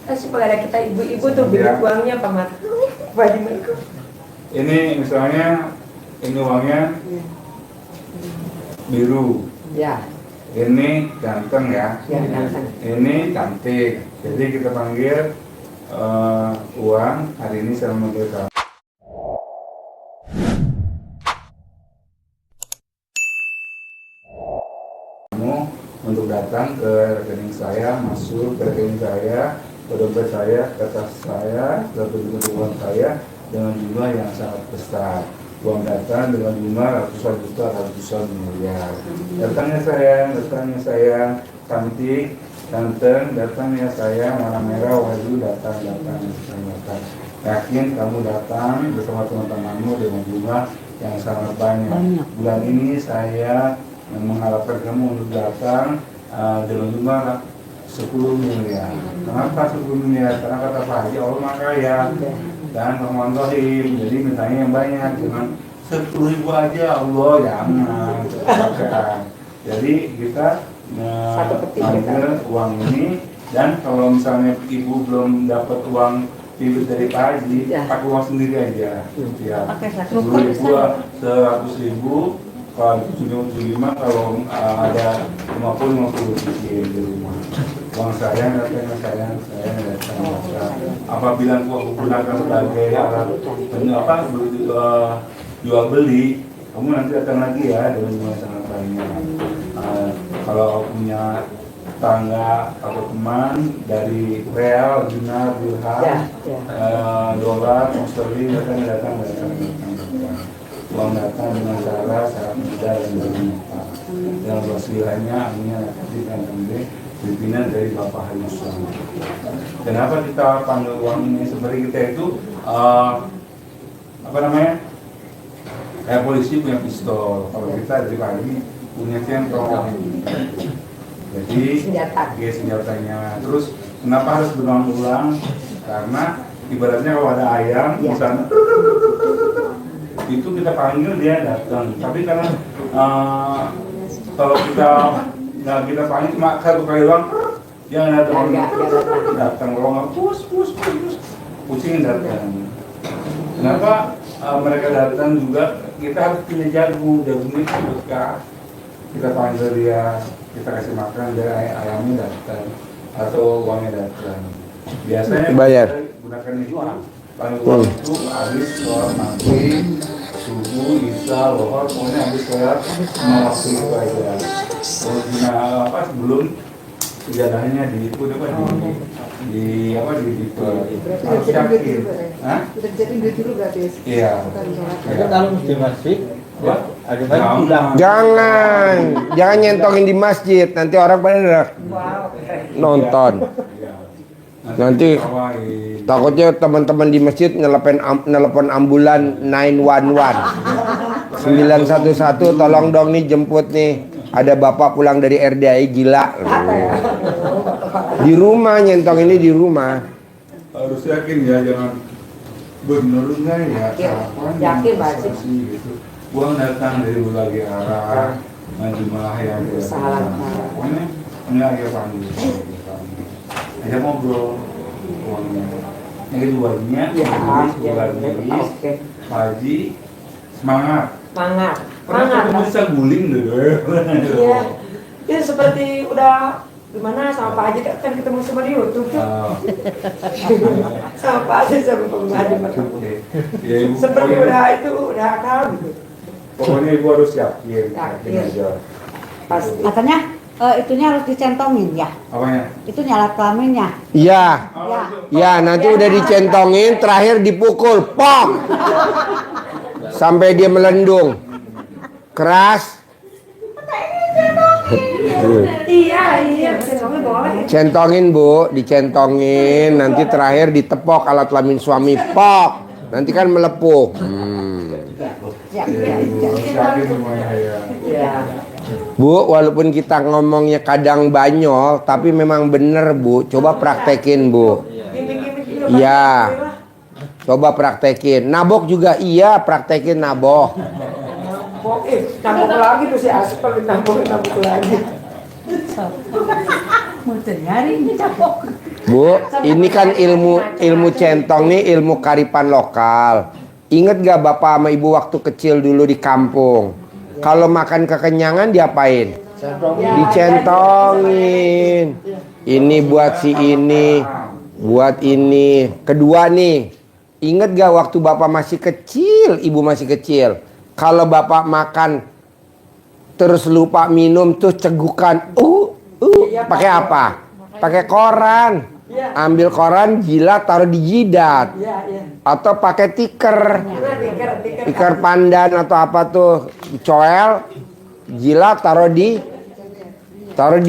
Kasih pada kita ibu-ibu tuh bibit uangnya Pak Mat. ini misalnya ini uangnya biru. Ya. Ini ganteng ya. Ya, ganteng. Ini cantik. Jadi kita panggil uang. Hari ini saya memanggil kamu untuk datang ke rekening saya, masuk ke rekening saya, ke dompet saya, ke tas saya, ke uang saya dengan jumlah yang sangat besar. Uang datang dengan jumlah ratusan juta, ratusan miliar. Datangnya sayang, cantik, ganteng, datangnya sayang, warna merah, wajib datang. Yakin kamu datang bersama teman-temanmu dengan jumlah yang sangat banyak. Bulan ini saya mengharapkan kamu untuk datang dengan jumlah 10 miliar. Kenapa 10 miliar? Karena kata Pak Haji, Allah Maha Kaya dan Rahman Rahim. Jadi mintanya yang banyak, dengan 10.000 aja Allah jangan. Jadi kita ambil uang ini, dan kalau misalnya ibu belum dapat uang bibit dari Pak Haji, pakai uang sendiri aja. Ya. 10.000, 100.000. Kalau 75, kalau ada 50 bikin di rumah. Uang saya datang. Apabila aku gunakan sebagai alat jual beli, kamu nanti datang lagi ya dengan jumlah sangat banyak. Kalau punya tangga atau teman dari real, dinar, dirham, dolar, sterling, datang. Uang datang dengan cara sangat mudah dan bermanfaat. Dalam wasilahnya, aminnya pimpinan dari Bapak Haji Musa. Kenapa kita panggil uang ini? Seperti kita itu kayak polisi punya pistol, kalau kita dari pagi punya centong. Jadi senjatanya. Terus kenapa harus berulang-ulang? Karena ibaratnya kalau ada ayam di sana itu kita panggil dia datang. Tapi karena kalau kita nggak kita panggil cuma satu kali doang, dia nggak datang. Kalau nggak kucing datang. Kenapa mereka datang juga? Kita harus punya jagung ini ketika kita panggil dia, kita kasih makan, dia ayamnya datang atau uangnya datang. Biasanya Bayar. kita gunakan itu panggil uang itu habis sholat maghrib, subuh, isya, lohor, pokoknya habis sholat semua waktu itu aja. Kalau apa sebelum sejadahnya di itu apa di harus yakin. Hah? Iya. Kalau di masjid, Jangan nyentongin di masjid, nanti orang pada nonton. Nanti takutnya teman-teman di masjid nelpon ambulan 911 911, tolong dong nih jemput nih, ada bapak pulang dari RDI gila. Di rumah nyentong ini di rumah. Harus yakin ya, jangan bener nggak ya? Yakin pasti. Gitu. Uang datang dari berbagai arah, jumlah yang Salah. pokoknya enggak ya panggil. Aja ngobrol uangnya. Yang keduanya, Haji, semangat. Karena kita bisa guling dulu. Iya. Itu seperti udah gimana sama Pak Haji kan ketemu sama di YouTube tuh. Sama Pak Haji sama Pak Haji. Ya, Ibu, Seperti udah akal gitu. pokoknya Ibu harus yakin aja. Pasti. Katanya itunya harus dicentongin ya. Apanya? Itu alat kelaminnya. Iya. Ya, nanti udah dicentongin, terakhir dipukul, pom. Sampai dia melendung. Keras. Iya, centongin boleh. Centongin Bu, dicentongin, nanti terakhir ditepok alat kelamin suami, pok. Nanti kan melepuh. Yakin semuanya ya. Iya. Bu, walaupun kita ngomongnya kadang banyol, tapi memang bener Bu. Coba praktekin Bu. Iya. Coba praktekin. Nabok juga iya, praktekin nabok. Nabok lagi tuh si Aspal nabok lagi. Bu, ini kan ilmu centong nih, ilmu karipan lokal. Ingat gak Bapak sama Ibu waktu kecil dulu di kampung? Kalau makan kekenyangan diapain? Dicentongin. Ini buat si ini, buat ini. Kedua nih, ingat gak waktu Bapak masih kecil, Ibu masih kecil? Kalau Bapak makan terus lupa minum tuh cegukan, pakai apa? Pakai koran. Ambil koran, jilat, taruh di jidat. Atau pakai tikar pandan atau apa tuh, coel, jilat, taruh di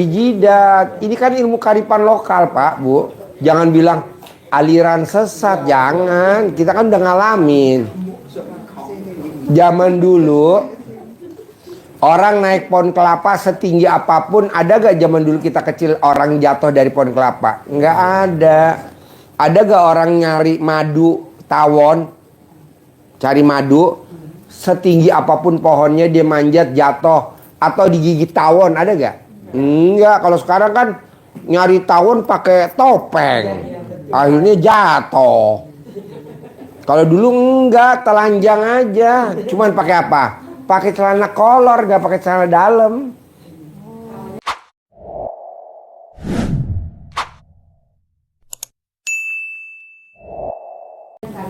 jidat. Ini kan ilmu karipan lokal Pak Bu. Jangan bilang aliran sesat, jangan. Kita kan udah ngalamin. Zaman dulu orang naik pohon kelapa setinggi apapun, ada gak zaman dulu kita kecil orang jatuh dari pohon kelapa? Nggak ada. Ada gak orang nyari madu tawon, cari madu, setinggi apapun pohonnya dia manjat jatuh atau digigit tawon, ada gak? Enggak. Kalau sekarang kan nyari tawon pakai topeng, akhirnya jatuh. Kalau dulu enggak, telanjang aja. Cuman pakai apa? Pakai celana kolor, gak pakai celana dalam.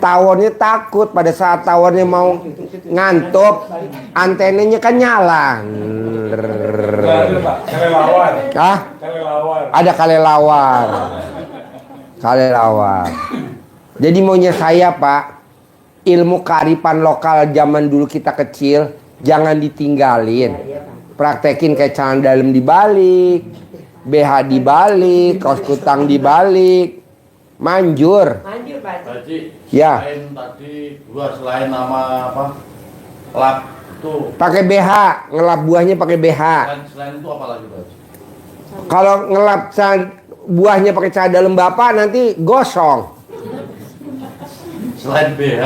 Tawonnya takut pada saat tawonnya mau ngantuk, antenanya kan nyala. Kelelawar. Ah? Kelelawar. Ada kalelawar. Kalelawar. Jadi maunya saya Pak, ilmu kearifan lokal zaman dulu kita kecil jangan ditinggalin. Praktekin kayak celana dalam dibalik, BH dibalik, kaos kutang dibalik. Manjur. Pak Haji, Ya. selain tadi selain nama apa? Lap tuh. Pakai BH, ngelap buahnya pakai BH. Selain itu apa lagi Pak Haji? Kalau ngelap buahnya pakai celana dalam Bapak nanti gosong. Selain BH.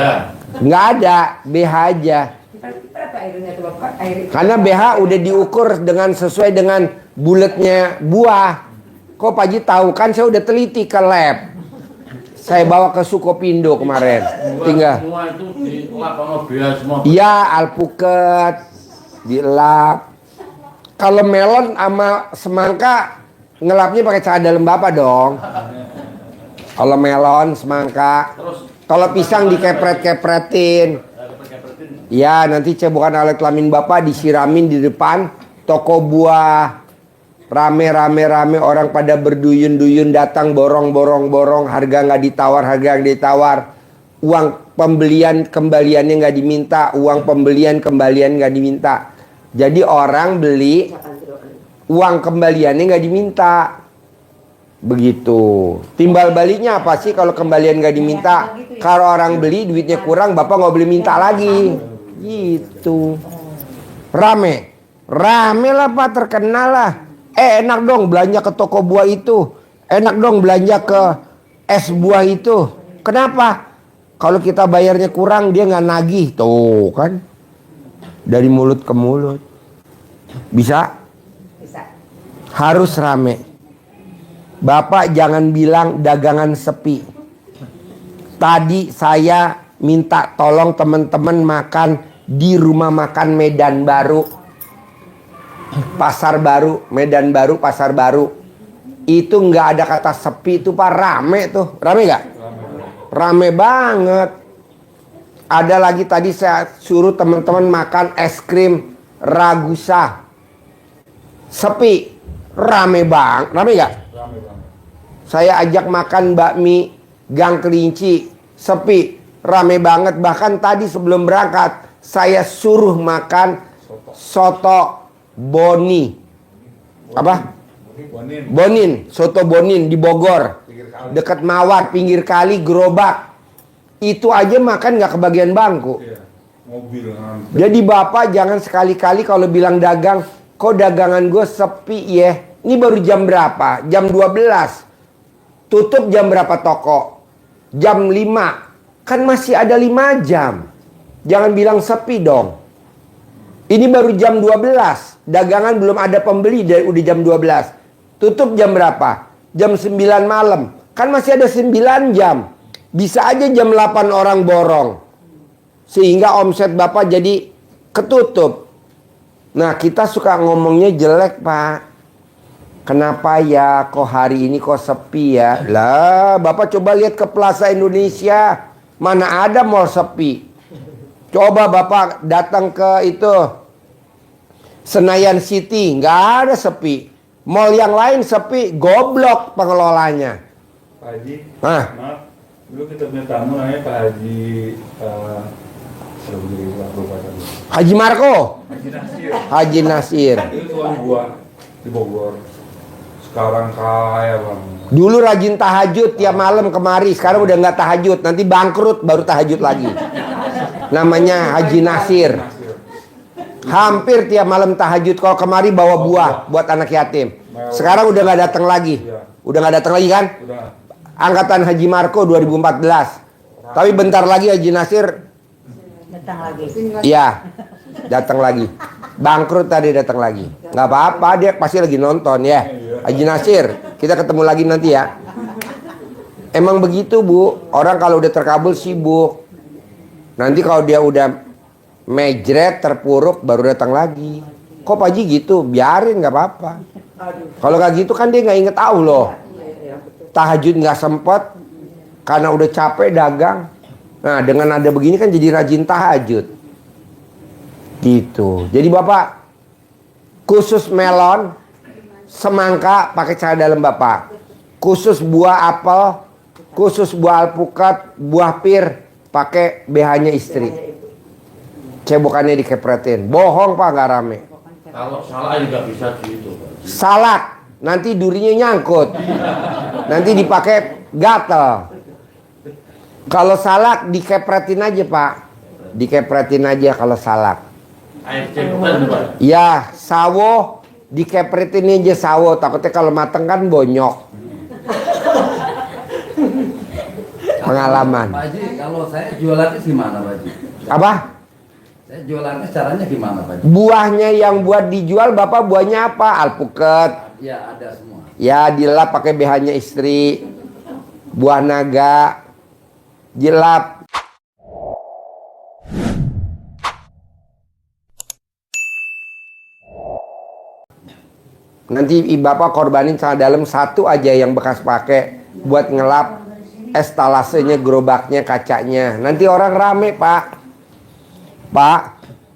Nggak ada, BH aja. Berapa airnya tuh Bapak? Air itu. Karena BH udah diukur dengan sesuai dengan bulatnya buah. Kok Pak Haji tahu? Kan saya udah teliti ke lab. Saya bawa ke Sukopindo kemarin. Tinggal. Semua itu dilap sama BH semua. Iya, alpukat dilap. Kalau melon sama semangka ngelapnya pakai cara dalam Bapak dong. Kalau melon, semangka. Kalau pisang dikepret-kepretin. Ya, nanti cebokan alat kelamin Bapak disiramin di depan toko buah. Rame orang pada berduyun-duyun datang borong, harga nggak ditawar, uang kembaliannya nggak diminta, uang pembelian kembalian nggak diminta. Jadi orang beli, uang kembaliannya nggak diminta. Begitu. Timbal baliknya apa sih kalau kembalian nggak diminta? Kalau orang beli duitnya kurang, Bapak nggak boleh minta lagi. Gitu. Rame lah Pak, terkenal lah. Enak dong belanja ke toko buah itu. Enak dong belanja ke es buah itu. Kenapa? Kalau kita bayarnya kurang dia nggak nagih. Tuh kan. Dari mulut ke mulut. Bisa? Bisa. Harus rame. Bapak jangan bilang dagangan sepi. Tadi saya minta tolong teman-teman makan di rumah makan Medan Baru. Pasar Baru, Medan Baru, Pasar Baru. Itu nggak ada kata sepi, itu Pak, rame tuh. Rame nggak? Rame banget. Ada lagi tadi saya suruh teman-teman makan es krim Ragusa. Sepi. Rame bang. Rame nggak? Saya ajak makan bakmi Gang Kelinci. Sepi. Rame banget. Bahkan tadi sebelum berangkat saya suruh makan soto Boni. Apa? Bonin. Soto Bonin di Bogor. Dekat Mawar, pinggir kali, gerobak. Itu aja makan nggak kebagian bangku. Jadi Bapak jangan sekali-kali kalau bilang dagang, kok dagangan gue sepi ya. Ini baru jam berapa? Jam 12. Tutup jam berapa toko? Jam 5. Kan masih ada 5 jam. Jangan bilang sepi dong. Ini baru jam 12. Dagangan belum ada pembeli, udah jam 12. Tutup jam berapa? Jam 9 malam. Kan masih ada 9 jam. Bisa aja jam 8 orang borong. Sehingga omset Bapak jadi ketutup. Nah, kita suka ngomongnya jelek, Pak. Kenapa ya kok hari ini kok sepi ya? Lah, Bapak coba lihat ke Plaza Indonesia. Mana ada mall sepi. Coba Bapak datang ke itu Senayan City, nggak ada sepi. Mall yang lain sepi, goblok pengelolanya. Pak Haji, Hah? maaf, dulu kita punya tamu namanya Pak Haji Haji Marco, Haji Nasir. Haji Nasir. Itu tuan gua di Bogor. Sekarang kaya bang. Dulu rajin tahajud tiap malam kemari, sekarang udah nggak tahajud, nanti bangkrut baru tahajud lagi. Namanya Haji Nasir. Hampir tiap malam tahajud, kalau kemari bawa buah buat anak yatim. Sekarang udah nggak datang lagi. Udah nggak datang lagi kan? Angkatan Haji Marco 2014. Tapi bentar lagi Haji Nasir Datang lagi. iya, datang lagi. Bangkrut tadi datang lagi. Nggak apa-apa, dia pasti lagi nonton ya. Haji Nasir, kita ketemu lagi nanti ya. Emang begitu Bu, orang kalau udah terkabul sibuk. Nanti kalau dia udah mejret, terpuruk, baru datang lagi. Kok Pak Haji gitu? Biarin, nggak apa-apa. Kalau nggak gitu kan dia nggak inget Allah. Tahajud nggak sempet, karena udah capek dagang. Nah, dengan ada begini kan jadi rajin tahajud. Gitu. Jadi Bapak, khusus melon, semangka pakai cara dalam Bapak. Khusus buah apel, khusus buah alpukat, buah pir, pakai BH-nya istri. Cebokannya dikepretin. Bohong Pak, nggak rame. Kalau salah juga bisa gitu. Salak, nanti durinya nyangkut. Nanti dipakai gatel. Kalau salak dikepretin aja Pak. Dikepretin aja kalau salak. Air cebukan Pak. Ya, sawo dikepretin aja sawo. Takutnya kalau mateng kan bonyok. Pengalaman. Pak Haji, Kalau saya jualannya gimana Pak Haji? Apa? Saya jualannya caranya gimana Pak Haji? Buahnya yang buat dijual Bapak buahnya apa? Alpukat. Ya ada semua. Ya dilap pakai BH-nya istri. Buah naga. Dilap. Nanti Bapak korbanin sana dalam satu aja yang bekas pakai buat ngelap estalasenya, gerobaknya, kacanya. Nanti orang rame, Pak. Pak,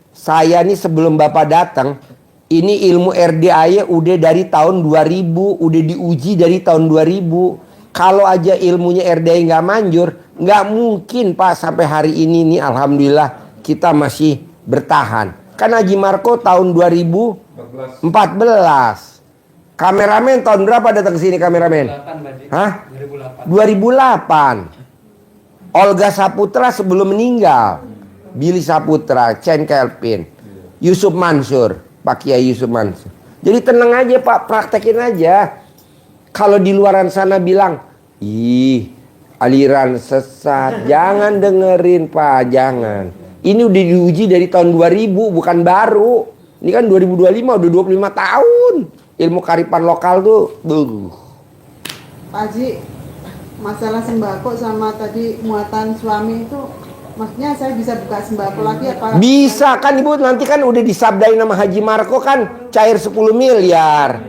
saya nih sebelum Bapak datang, ini ilmu RDAY udah dari tahun 2000, udah diuji dari tahun 2000. Kalau aja ilmunya RDAY nggak manjur, nggak mungkin Pak sampai hari ini nih alhamdulillah kita masih bertahan. Kan Haji Marco tahun 2014. Kameramen tahun berapa datang ke sini kameramen? 2008, Hah? 2008. Olga Saputra sebelum meninggal. Billy Saputra, Chen Kelvin, Yusuf Mansur, Pak Kiai Yusuf Mansur. Jadi tenang aja Pak, praktekin aja. Kalau di luaran sana bilang, ih aliran sesat, jangan dengerin Pak, jangan. Ini udah diuji dari tahun 2000, bukan baru. Ini kan 2025, udah 25 tahun. Ilmu kearifan lokal tuh, Pak Haji, masalah sembako sama tadi muatan suami itu, maksudnya saya bisa buka sembako lagi apa? bisa kan Ibu, nanti kan udah disabdain sama Haji Marco kan cair 10 miliar.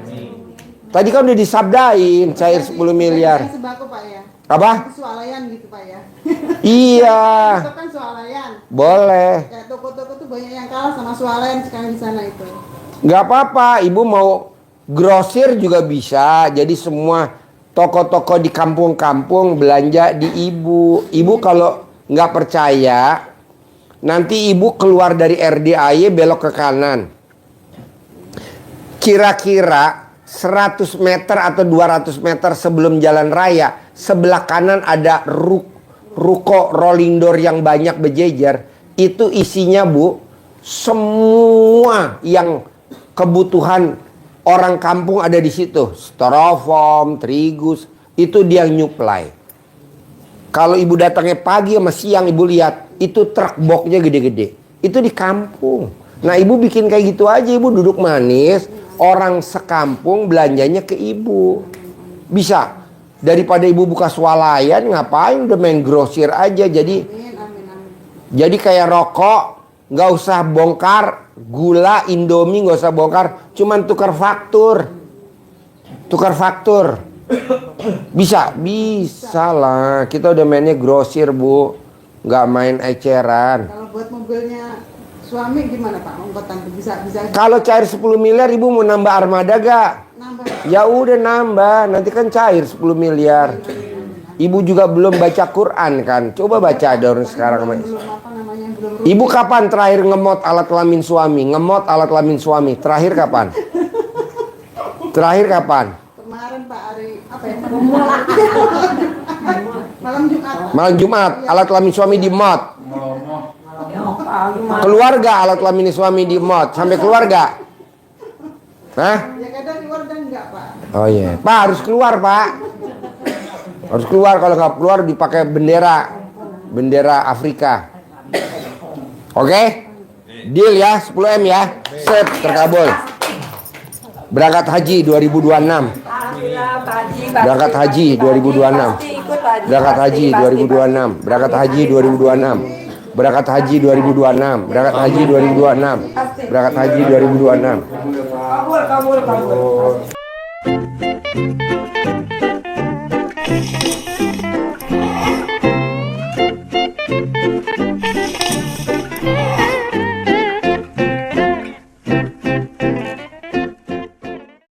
Tadi kan udah disabdain cair 10 miliar. Sembako Pak ya? Apa? Itu swalayan gitu Pak ya? Iya. Itu kan swalayan. Boleh. Kayak toko-toko tuh banyak yang kalah sama swalayan sekarang di sana itu. Nggak apa-apa, Ibu mau grosir juga bisa. Jadi semua toko-toko di kampung-kampung belanja di Ibu. Ibu kalau nggak percaya, nanti Ibu keluar dari RDAY belok ke kanan. Kira-kira 100 meter atau 200 meter sebelum jalan raya, sebelah kanan ada ruko rolling door yang banyak berjejer. Itu isinya Bu, semua yang kebutuhan orang kampung ada di situ. Styrofoam, terigus, itu dia yang nyuplai. Kalau Ibu datangnya pagi sama siang, Ibu lihat itu truk boxnya gede-gede. Itu di kampung. Nah Ibu bikin kayak gitu aja, Ibu duduk manis, orang sekampung belanjanya ke Ibu. Bisa. Daripada Ibu buka swalayan, ngapain udah main grosir aja. Jadi kayak rokok, nggak usah bongkar. Gula, Indomie nggak usah bongkar, cuman tukar faktur. Bisa lah. Kita udah mainnya grosir Bu, nggak main eceran. Kalau buat mobilnya suami gimana Pak? Ongkotan bisa. Kalau cair 10 miliar Ibu mau nambah armada gak? Nambah. Ya udah nambah, nanti kan cair 10 miliar. Ibu juga belum baca Quran kan? Coba baca dong sekarang. Ibu kapan terakhir ngemot alat kelamin suami? Ngemot alat kelamin suami. Terakhir kapan? Kemarin Pak hari apa ya? Malam Jumat. Alat kelamin suami di mod. Keluarga alat kelamin suami di mod. Sampai keluarga. Hah? Ya kadang keluar dan enggak Pak. Oh iya. Pak harus keluar Pak. Harus keluar, kalau nggak keluar dipakai bendera Afrika. Oke? Deal ya, 10M ya. Sip, terkabul. Berangkat haji 2026. Berangkat haji 2026. Berangkat haji 2026. Berangkat haji 2026. Berangkat haji 2026. Berangkat haji 2026. Berangkat haji 2026. Kabul.